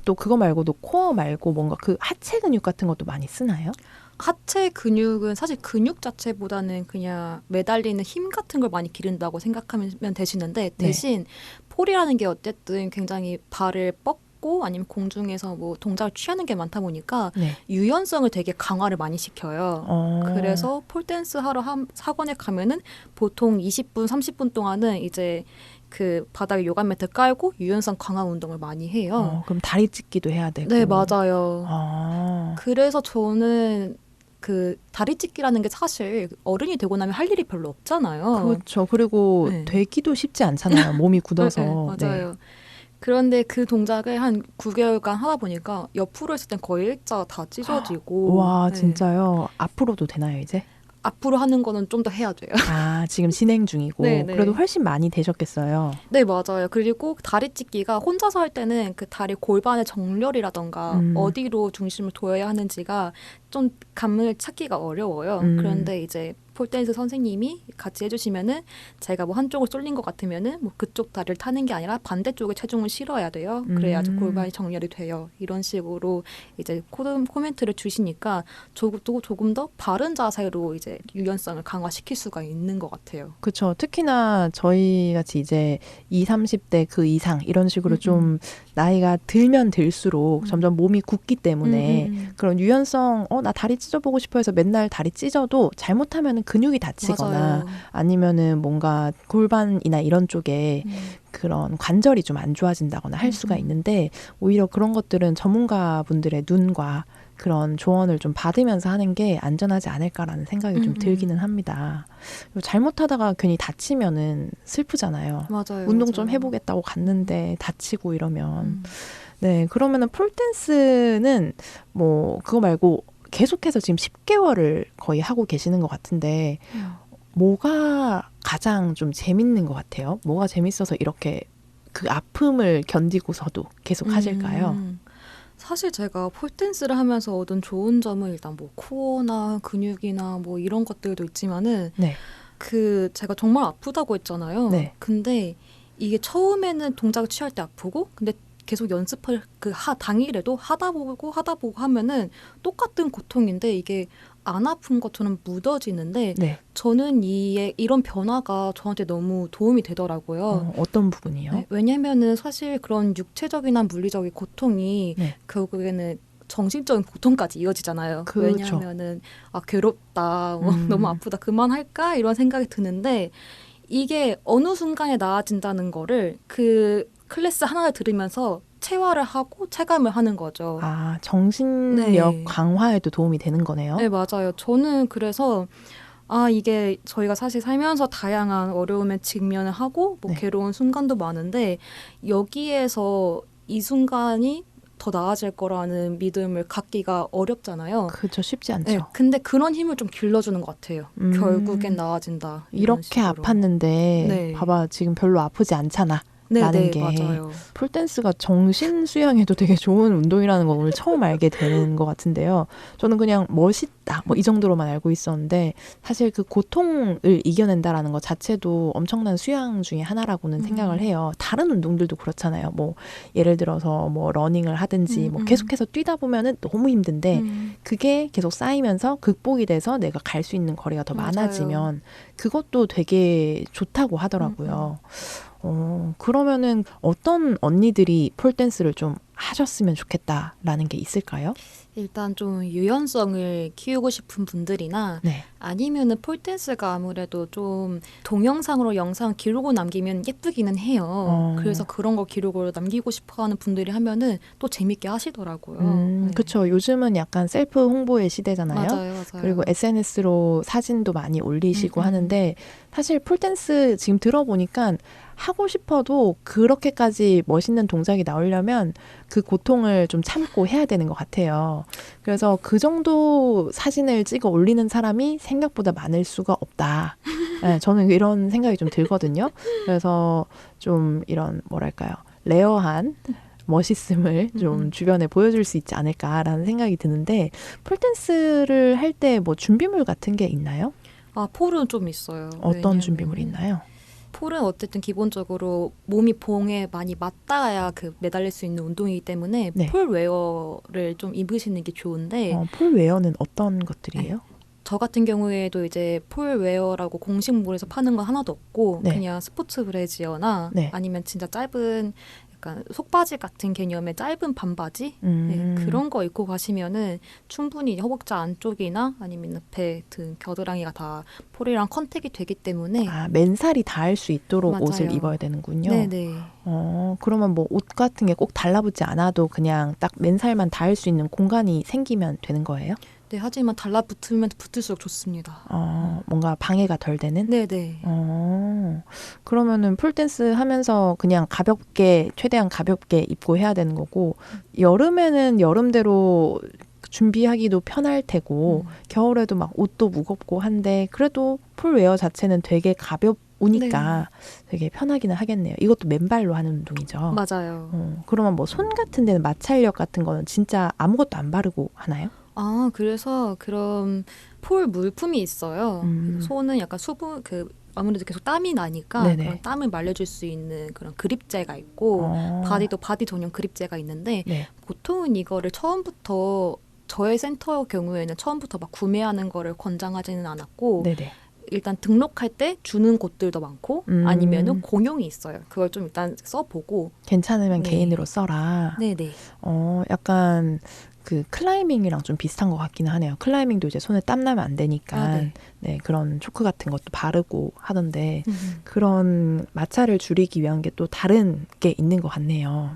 또 그거 말고도 코어 말고 뭔가 그 하체 근육 같은 것도 많이 쓰나요? 하체 근육은 사실 근육 자체보다는 그냥 매달리는 힘 같은 걸 많이 기른다고 생각하면 되시는데 대신 폴이라는 게 어쨌든 굉장히 발을 뻗고 아니면 공중에서 뭐 동작을 취하는 게 많다 보니까 유연성을 되게 강화를 많이 시켜요. 그래서 폴댄스 하러 학원에 가면은 보통 20분, 30분 동안은 이제 그 바닥에 요가 매트 깔고 유연성 강화 운동을 많이 해요. 그럼 다리 찢기도 해야 되고. 네, 맞아요. 그래서 저는 그 다리 찢기라는 게 사실 어른이 되고 나면 할 일이 별로 없잖아요. 그렇죠. 그리고 되기도 쉽지 않잖아요. 몸이 굳어서. 맞아요. 그런데 그 동작을 한 9개월간 하다 보니까 옆으로 했을 땐 거의 일자 다 찢어지고. 와, 진짜요? 앞으로도 되나요, 이제? 앞으로 하는 거는 좀 더 해야 돼요. 지금 진행 중이고. 그래도 훨씬 많이 되셨겠어요. 네, 맞아요. 그리고 다리 찢기가 혼자서 할 때는 그 다리 골반의 정렬이라던가 어디로 중심을 둬야 하는지가 좀 감을 찾기가 어려워요. 그런데 이제 폴댄스 선생님이 같이 해주시면은 제가 뭐 한쪽을 쏠린 것 같으면은 뭐 그쪽 다리를 타는 게 아니라 반대쪽에 체중을 실어야 돼요. 그래야지 골반이 정렬이 돼요. 이런 식으로 이제 코멘트를 주시니까 조금 더 바른 자세로 이제 유연성을 강화시킬 수가 있는 것 같아요. 그렇죠. 특히나 저희 같이 이제 20, 30대 그 이상 이런 식으로 좀 나이가 들면 들수록 점점 몸이 굳기 때문에 그런 유연성 나 다리 찢어보고 싶어 해서 맨날 다리 찢어도 잘못하면 근육이 다치거나 맞아요. 아니면은 뭔가 골반이나 이런 쪽에 그런 관절이 좀 안 좋아진다거나 할 수가 있는데 오히려 그런 것들은 전문가분들의 눈과 그런 조언을 좀 받으면서 하는 게 안전하지 않을까라는 생각이 좀 들기는 합니다. 잘못하다가 괜히 다치면은 슬프잖아요. 맞아요. 운동 좀 해보겠다고 갔는데 다치고 이러면. 네, 그러면은 폴댄스는 뭐 그거 말고 계속해서 지금 10개월을 거의 하고 계시는 것 같은데 뭐가 가장 좀 재밌는 것 같아요? 뭐가 재밌어서 이렇게 그 아픔을 견디고서도 계속 하실까요? 사실 제가 폴댄스를 하면서 얻은 좋은 점은 일단 뭐 코어나 근육이나 뭐 이런 것들도 있지만은 그 제가 정말 아프다고 했잖아요. 근데 이게 처음에는 동작을 취할 때 아프고 근데 계속 연습을 당일에도 하다 보고 하면은 똑같은 고통인데 이게 안 아픈 것처럼 묻어지는데 저는 이런 변화가 저한테 너무 도움이 되더라고요. 어떤 부분이요? 왜냐면은 사실 그런 육체적이나 물리적인 고통이 결국에는 정신적인 고통까지 이어지잖아요. 그렇죠. 왜냐면은 괴롭다, 너무 아프다, 그만할까 이런 생각이 드는데 이게 어느 순간에 나아진다는 거를 그 클래스 하나를 들으면서 체화를 하고 체감을 하는 거죠. 정신력 강화에도 도움이 되는 거네요. 네, 맞아요. 저는 그래서 이게 저희가 사실 살면서 다양한 어려움에 직면을 하고 뭐 괴로운 순간도 많은데 여기에서 이 순간이 더 나아질 거라는 믿음을 갖기가 어렵잖아요. 그렇죠. 쉽지 않죠. 근데 그런 힘을 좀 길러주는 것 같아요. 결국엔 나아진다. 이렇게 식으로. 아팠는데 봐봐 지금 별로 아프지 않잖아. 네, 게 맞아요. 폴댄스가 정신 수양에도 되게 좋은 운동이라는 거 오늘 처음 알게 되는 것 같은데요. 저는 그냥 멋있다 뭐 이 정도로만 알고 있었는데 사실 그 고통을 이겨낸다라는 것 자체도 엄청난 수양 중에 하나라고는 생각을 해요. 다른 운동들도 그렇잖아요. 뭐 예를 들어서 뭐 러닝을 하든지 뭐 계속해서 뛰다 보면은 너무 힘든데 그게 계속 쌓이면서 극복이 돼서 내가 갈 수 있는 거리가 더 맞아요. 많아지면 그것도 되게 좋다고 하더라고요. 그러면은 어떤 언니들이 폴댄스를 좀 하셨으면 좋겠다라는 게 있을까요? 일단 좀 유연성을 키우고 싶은 분들이나 네. 아니면은 폴댄스가 아무래도 좀 동영상으로 영상 기록을 남기면 예쁘기는 해요. 그래서 그런 거 기록으로 남기고 싶어 하는 분들이 하면은 또 재밌게 하시더라고요. 네. 그렇죠. 요즘은 약간 셀프 홍보의 시대잖아요. 맞아요. 그리고 SNS로 사진도 많이 올리시고 하는데 사실 폴댄스 지금 들어보니까 하고 싶어도 그렇게까지 멋있는 동작이 나오려면 그 고통을 좀 참고 해야 되는 것 같아요. 그래서 그 정도 사진을 찍어 올리는 사람이 생각보다 많을 수가 없다. 네, 저는 이런 생각이 좀 들거든요. 그래서 좀 이런 뭐랄까요. 레어한 멋있음을 좀 주변에 보여줄 수 있지 않을까라는 생각이 드는데 폴댄스를 할 때 뭐 준비물 같은 게 있나요? 아, 폴은 좀 있어요. 어떤 준비물이 있나요? 폴은 어쨌든 기본적으로 몸이 봉에 많이 맞닿아야 그 매달릴 수 있는 운동이기 때문에 네. 폴 웨어를 좀 입으시는 게 좋은데 폴 웨어는 어떤 것들이에요? 저 같은 경우에도 이제 폴 웨어라고 공식몰에서 파는 건 하나도 없고 네. 그냥 스포츠 브래지어나 네. 아니면 아니면 진짜 짧은 약간 속바지 같은 개념의 짧은 반바지 네, 그런 거 입고 가시면은 충분히 허벅지 안쪽이나 아니면 배 등 겨드랑이가 다 폴이랑 컨택이 되기 때문에 맨살이 닿을 수 있도록 맞아요. 옷을 입어야 되는군요. 네네. 그러면 뭐 옷 같은 게 꼭 달라붙지 않아도 그냥 딱 맨살만 닿을 수 있는 공간이 생기면 되는 거예요? 네, 하지만 달라붙으면 붙을수록 좋습니다. 뭔가 방해가 덜 되는? 네네. 그러면은 폴댄스 하면서 그냥 가볍게, 최대한 가볍게 입고 해야 되는 거고, 여름에는 여름대로 준비하기도 편할 테고, 겨울에도 막 옷도 무겁고 한데, 그래도 폴웨어 자체는 되게 가볍우니까 되게 편하기는 하겠네요. 이것도 맨발로 하는 운동이죠. 맞아요. 그러면 뭐 손 같은 데는 마찰력 같은 거는 진짜 아무것도 안 바르고 하나요? 아, 그래서 그런 폴 물품이 있어요. 손은 약간 수분, 아무래도 계속 땀이 나니까 네네. 그런 땀을 말려줄 수 있는 그런 그립제가 있고, 바디도 바디 전용 그립제가 있는데, 네. 보통은 이거를 처음부터, 저의 센터 경우에는 처음부터 막 구매하는 거를 권장하지는 않았고, 네네. 일단 등록할 때 주는 곳들도 많고, 아니면은 공용이 있어요. 그걸 좀 일단 써보고. 괜찮으면 네. 개인으로 써라. 네네. 약간 그 클라이밍이랑 좀 비슷한 것 같기는 하네요. 클라이밍도 이제 손에 땀 나면 안 되니까 네, 그런 초크 같은 것도 바르고 하던데 그런 마찰을 줄이기 위한 게 또 다른 게 있는 것 같네요.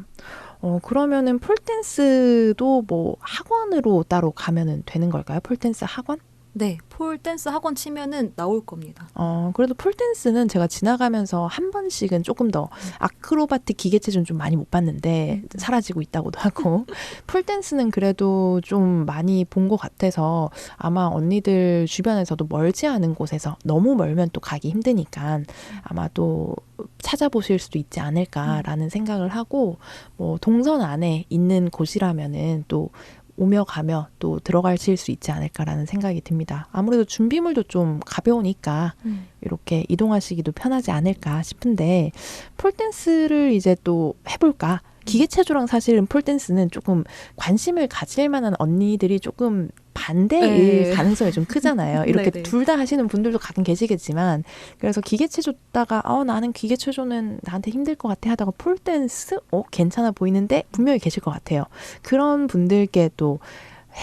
그러면은 폴댄스도 뭐 학원으로 따로 가면은 되는 걸까요? 폴댄스 학원? 네, 폴 댄스 학원 치면은 나올 겁니다. 그래도 폴댄스는 제가 지나가면서 한 번씩은 조금 더 아크로바틱 기계체조는 좀 많이 못 봤는데 사라지고 있다고도 하고 폴댄스는 그래도 좀 많이 본 것 같아서 아마 언니들 주변에서도 멀지 않은 곳에서 너무 멀면 또 가기 힘드니까 아마 또 찾아보실 수도 있지 않을까라는 생각을 하고 뭐 동선 안에 있는 곳이라면은 또 오며 가며 또 들어가실 수 있지 않을까라는 생각이 듭니다. 아무래도 준비물도 좀 가벼우니까 이렇게 이동하시기도 편하지 않을까 싶은데 폴댄스를 이제 또 해볼까? 기계체조랑 사실은 폴댄스는 조금 관심을 가질 만한 언니들이 조금 반대일 가능성이 좀 크잖아요. 이렇게 둘 다 하시는 분들도 가끔 계시겠지만 그래서 기계체조다가 나는 기계체조는 나한테 힘들 것 같아 하다가 폴댄스? 괜찮아 보이는데 분명히 계실 것 같아요. 그런 분들께 또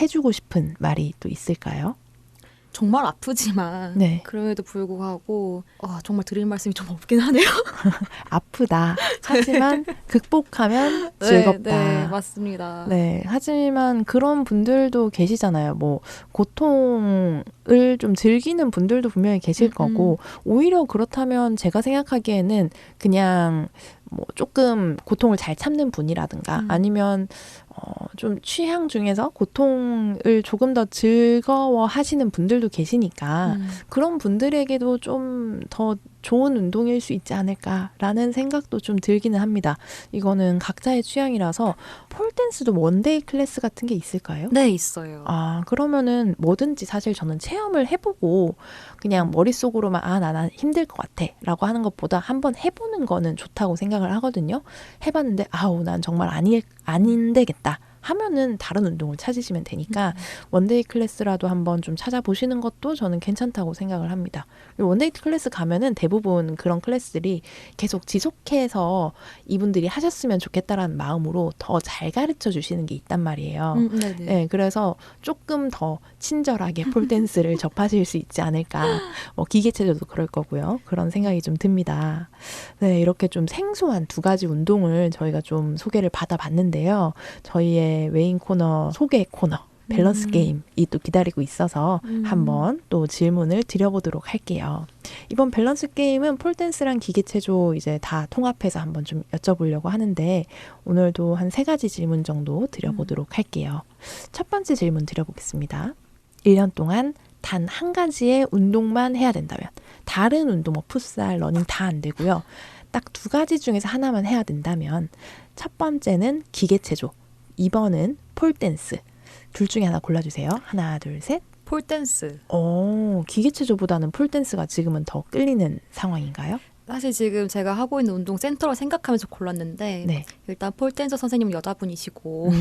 해주고 싶은 말이 또 있을까요? 정말 아프지만 네. 그럼에도 불구하고 정말 드릴 말씀이 좀 없긴 하네요. 아프다. 하지만 극복하면 즐겁다. 네, 맞습니다. 네, 하지만 그런 분들도 계시잖아요. 뭐 고통을 좀 즐기는 분들도 분명히 계실 거고 오히려 그렇다면 제가 생각하기에는 그냥 뭐 조금 고통을 잘 참는 분이라든가 아니면 좀 취향 중에서 고통을 조금 더 즐거워 하시는 분들도 계시니까 그런 분들에게도 좀 더 좋은 운동일 수 있지 않을까라는 생각도 좀 들기는 합니다. 이거는 각자의 취향이라서 폴댄스도 원데이 클래스 같은 게 있을까요? 네, 있어요. 아, 그러면은 뭐든지 사실 저는 체험을 해보고 그냥 머릿속으로만 난 힘들 것 같아 라고 하는 것보다 한번 해보는 거는 좋다고 생각을 하거든요. 해봤는데 난 정말 안 되겠다 하면은 다른 운동을 찾으시면 되니까 원데이 클래스라도 한번 좀 찾아보시는 것도 저는 괜찮다고 생각을 합니다. 그리고 원데이 클래스 가면은 대부분 그런 클래스들이 계속 지속해서 이분들이 하셨으면 좋겠다라는 마음으로 더 잘 가르쳐 주시는 게 있단 말이에요. 네네. 네, 그래서 조금 더 친절하게 폴댄스를 접하실 수 있지 않을까. 기계체조도 그럴 거고요. 그런 생각이 좀 듭니다. 네, 이렇게 좀 생소한 두 가지 운동을 저희가 좀 소개를 받아봤는데요. 저희의 메인 코너, 소개 코너, 밸런스 게임이 또 기다리고 있어서 한번 또 질문을 드려보도록 할게요. 이번 밸런스 게임은 폴댄스랑 기계체조 이제 다 통합해서 한번 좀 여쭤보려고 하는데 오늘도 한 3가지 질문 정도 드려보도록 할게요. 첫 번째 질문 드려보겠습니다. 1년 동안 단 한 가지의 운동만 해야 된다면 다른 운동, 풋살, 러닝 다 안 되고요. 딱 2가지 중에서 하나만 해야 된다면 첫 번째는 기계체조, 2번은 폴댄스. 둘 중에 하나 골라주세요. 하나, 둘, 셋. 폴댄스. 기계체조보다는 폴댄스가 지금은 더 끌리는 상황인가요? 사실 지금 제가 하고 있는 운동 센터를 생각하면서 골랐는데 네. 일단 폴댄서 선생님은 여자분이시고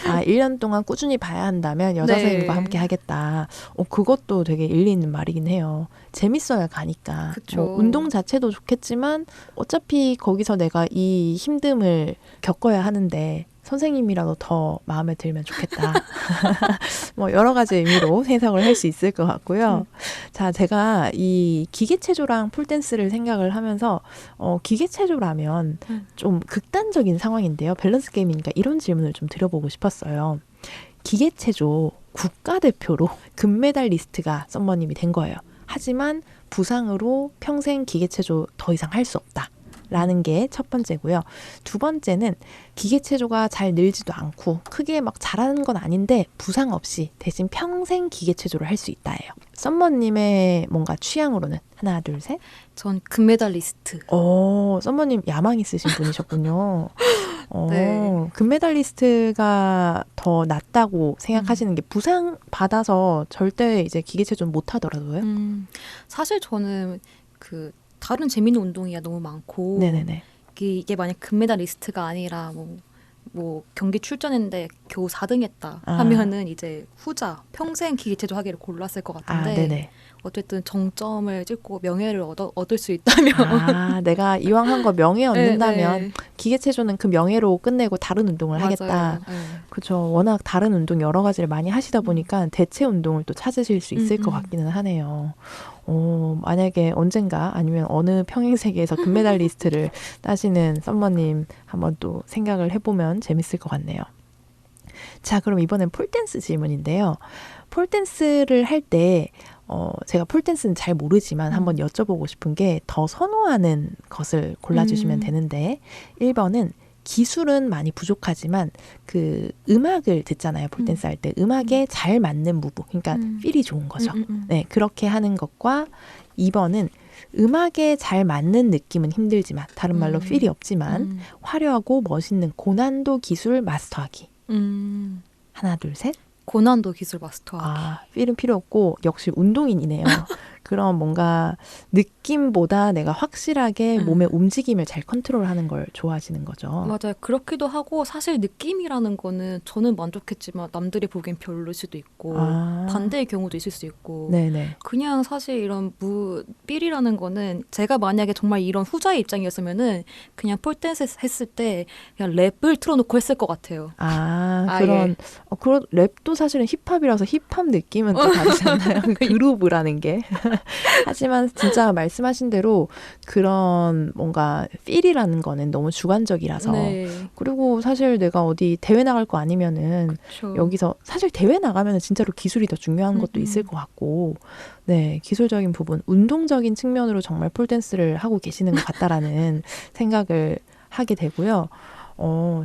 1년 동안 꾸준히 봐야 한다면 여자 네. 선생님과 함께 하겠다. 그것도 되게 일리 있는 말이긴 해요. 재밌어야 가니까. 그쵸. 운동 자체도 좋겠지만 어차피 거기서 내가 이 힘듦을 겪어야 하는데 선생님이라도 더 마음에 들면 좋겠다. 여러 가지 의미로 해석을 할 수 있을 것 같고요. 자, 제가 이 기계체조랑 폴댄스를 생각을 하면서 기계체조라면 좀 극단적인 상황인데요. 밸런스 게임이니까 이런 질문을 좀 드려보고 싶었어요. 기계체조 국가대표로 금메달리스트가 썸머님이 된 거예요. 하지만 부상으로 평생 기계체조 더 이상 할 수 없다. 라는 게 첫 번째고요. 2번째는 기계체조가 잘 늘지도 않고 크게 막 잘하는 건 아닌데 부상 없이 대신 평생 기계체조를 할 수 있다예요. 썸머님의 뭔가 취향으로는 하나, 둘, 셋. 전 금메달리스트. 썸머님 야망 있으신 분이셨군요. 네. 금메달리스트가 더 낫다고 생각하시는 게 부상 받아서 절대 이제 기계체조는 못 하더라도요. 사실 저는 다른 재밌는 운동이야 너무 많고 네네네. 이게 만약 금메달리스트가 아니라 뭐 경기 출전했는데 겨우 4등했다 하면은 이제 후자 평생 기계체조 하기를 골랐을 것 같은데 네네. 어쨌든 정점을 찍고 명예를 얻을 수 있다면 내가 이왕 한 거 명예 얻는다면 네. 기계체조는 그 명예로 끝내고 다른 운동을 하겠다. 네. 그렇죠. 워낙 다른 운동 여러 가지를 많이 하시다 보니까 대체 운동을 또 찾으실 수 있을 것 같기는 하네요. 만약에 언젠가 아니면 어느 평행세계에서 금메달리스트를 따시는 썸머님 한번 또 생각을 해보면 재밌을 것 같네요. 자, 그럼 이번엔 폴댄스 질문인데요. 폴댄스를 할 때 제가 폴댄스는 잘 모르지만 한번 여쭤보고 싶은 게 더 선호하는 것을 골라주시면 되는데 1번은 기술은 많이 부족하지만 그 음악을 듣잖아요. 폴댄스 할 때 음악에 잘 맞는 무브, 그러니까 필이 좋은 거죠. 네, 그렇게 하는 것과 2번은 음악에 잘 맞는 느낌은 힘들지만 다른 말로 필이 없지만 화려하고 멋있는 고난도 기술 마스터하기. 하나, 둘, 셋. 고난도 기술 마스터하기. 필은 필요 없고 역시 운동인이네요. 그런 뭔가 느낌보다 내가 확실하게 몸의 움직임을 잘 컨트롤하는 걸 좋아하시는 거죠. 맞아요. 그렇기도 하고 사실 느낌이라는 거는 저는 만족했지만 남들이 보기엔 별로일 수도 있고 반대의 경우도 있을 수 있고 네네. 그냥 사실 이런 삘이라는 거는 제가 만약에 정말 이런 후자의 입장이었으면은 그냥 폴댄스 했을 때 그냥 랩을 틀어놓고 했을 것 같아요. 그런 랩도 사실은 힙합이라서 힙합 느낌은 또 다르잖아요. 그루브라는 게. 하지만 진짜 말씀하신 대로 그런 뭔가 필이라는 거는 너무 주관적이라서 그리고 사실 내가 어디 대회 나갈 거 아니면은 그쵸. 여기서 사실 대회 나가면은 진짜로 기술이 더 중요한 것도 있을 것 같고 네, 기술적인 부분, 운동적인 측면으로 정말 폴댄스를 하고 계시는 것 같다라는 생각을 하게 되고요.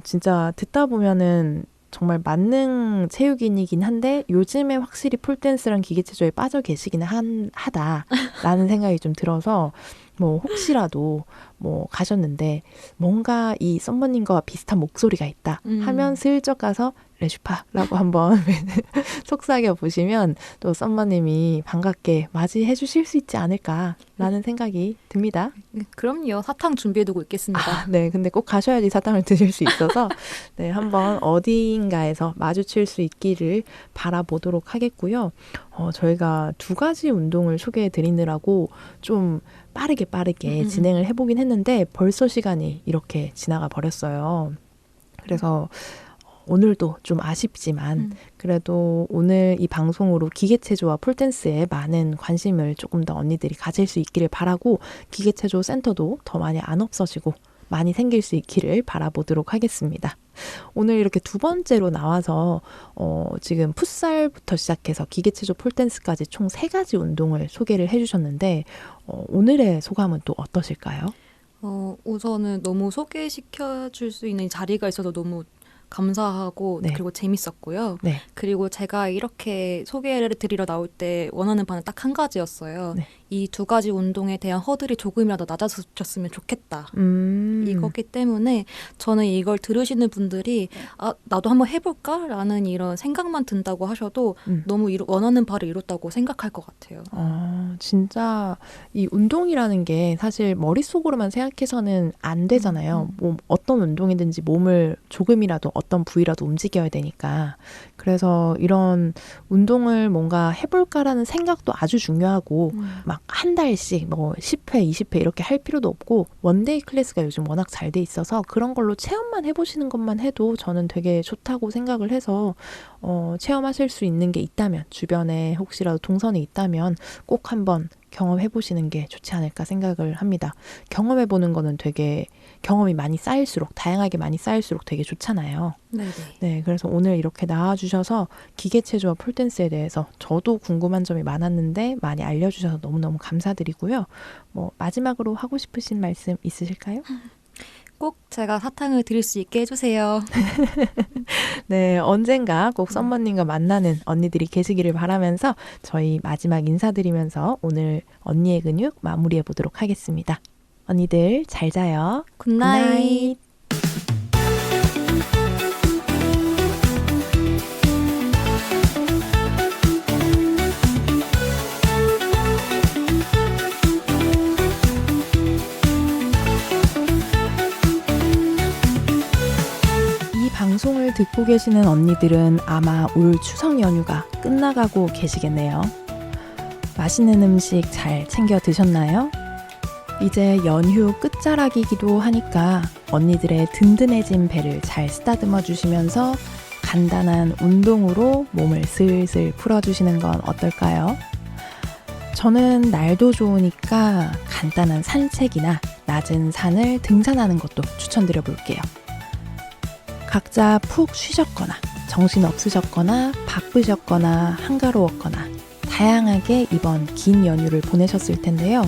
진짜 듣다 보면은 정말 만능 체육인이긴 한데 요즘에 확실히 폴댄스랑 기계체조에 빠져 계시기는 하다라는 생각이 좀 들어서 뭐 혹시라도 뭐 가셨는데 뭔가 이 썸머님과 비슷한 목소리가 있다 하면 슬쩍 가서 레슈파라고 한번 속삭여 보시면 또 썸머님이 반갑게 맞이해 주실 수 있지 않을까라는 생각이 듭니다. 그럼요. 사탕 준비해두고 있겠습니다. 네, 근데 꼭 가셔야지 사탕을 드실 수 있어서 네, 한번 어디인가에서 마주칠 수 있기를 바라보도록 하겠고요. 저희가 2가지 운동을 소개해 드리느라고 좀 빠르게 진행을 해보긴 했는데 벌써 시간이 이렇게 지나가 버렸어요. 그래서 오늘도 좀 아쉽지만 그래도 오늘 이 방송으로 기계체조와 폴댄스에 많은 관심을 조금 더 언니들이 가질 수 있기를 바라고 기계체조 센터도 더 많이 안 없어지고 많이 생길 수 있기를 바라보도록 하겠습니다. 오늘 이렇게 2번째로 나와서 지금 풋살부터 시작해서 기계체조 폴댄스까지 총 3가지 운동을 소개를 해주셨는데 오늘의 소감은 또 어떠실까요? 우선은 너무 소개시켜줄 수 있는 자리가 있어서 너무 감사하고 네. 그리고 재밌었고요. 네. 그리고 제가 이렇게 소개를 드리러 나올 때 원하는 바는 딱 한 가지였어요. 네. 이 2가지 운동에 대한 허들이 조금이라도 낮아졌으면 좋겠다. 이거기 때문에 저는 이걸 들으시는 분들이 나도 한번 해볼까? 라는 이런 생각만 든다고 하셔도 너무 원하는 바를 이뤘다고 생각할 것 같아요. 진짜 이 운동이라는 게 사실 머릿속으로만 생각해서는 안 되잖아요. 뭐 어떤 운동이든지 몸을 조금이라도 어떤 부위라도 움직여야 되니까. 그래서 이런 운동을 뭔가 해볼까라는 생각도 아주 중요하고 막 한 달씩 뭐 10회, 20회 이렇게 할 필요도 없고 원데이 클래스가 요즘 워낙 잘 돼 있어서 그런 걸로 체험만 해보시는 것만 해도 저는 되게 좋다고 생각을 해서 체험하실 수 있는 게 있다면 주변에 혹시라도 동선이 있다면 꼭 한번 경험해보시는 게 좋지 않을까 생각을 합니다. 경험해보는 거는 되게 경험이 많이 쌓일수록 다양하게 많이 쌓일수록 되게 좋잖아요. 네네. 네, 그래서 오늘 이렇게 나와주셔서 기계체조와 폴댄스에 대해서 저도 궁금한 점이 많았는데 많이 알려주셔서 너무너무 감사드리고요. 뭐 마지막으로 하고 싶으신 말씀 있으실까요? 꼭 제가 사탕을 드릴 수 있게 해주세요. 네, 언젠가 꼭 썸머님과 만나는 언니들이 계시기를 바라면서 저희 마지막 인사드리면서 오늘 언니의 근육 마무리해 보도록 하겠습니다. 언니들 잘 자요. 굿나잇. 방송을 듣고 계시는 언니들은 아마 올 추석 연휴가 끝나가고 계시겠네요. 맛있는 음식 잘 챙겨 드셨나요? 이제 연휴 끝자락이기도 하니까 언니들의 든든해진 배를 잘 쓰다듬어 주시면서 간단한 운동으로 몸을 슬슬 풀어주시는 건 어떨까요? 저는 날도 좋으니까 간단한 산책이나 낮은 산을 등산하는 것도 추천드려 볼게요. 각자 푹 쉬셨거나 정신 없으셨거나 바쁘셨거나 한가로웠거나 다양하게 이번 긴 연휴를 보내셨을 텐데요.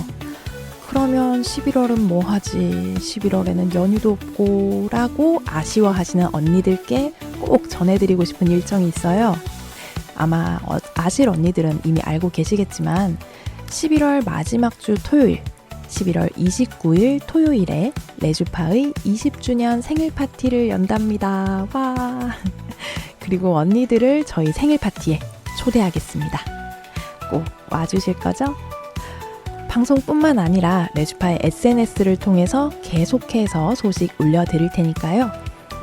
그러면 11월은 뭐 하지? 11월에는 연휴도 없고 라고 아쉬워하시는 언니들께 꼭 전해드리고 싶은 일정이 있어요. 아마 아실 언니들은 이미 알고 계시겠지만 11월 마지막 주 토요일 11월 29일 토요일에 레주파의 20주년 생일 파티를 연답니다. 와! 그리고 언니들을 저희 생일 파티에 초대하겠습니다. 꼭 와주실 거죠? 방송뿐만 아니라 레주파의 SNS를 통해서 계속해서 소식 올려드릴 테니까요.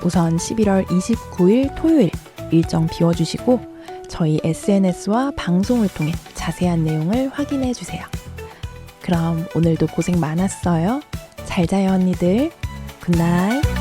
우선 11월 29일 토요일 일정 비워주시고 저희 SNS와 방송을 통해 자세한 내용을 확인해 주세요. 그럼 오늘도 고생 많았어요. 잘 자요 언니들. 굿나잇.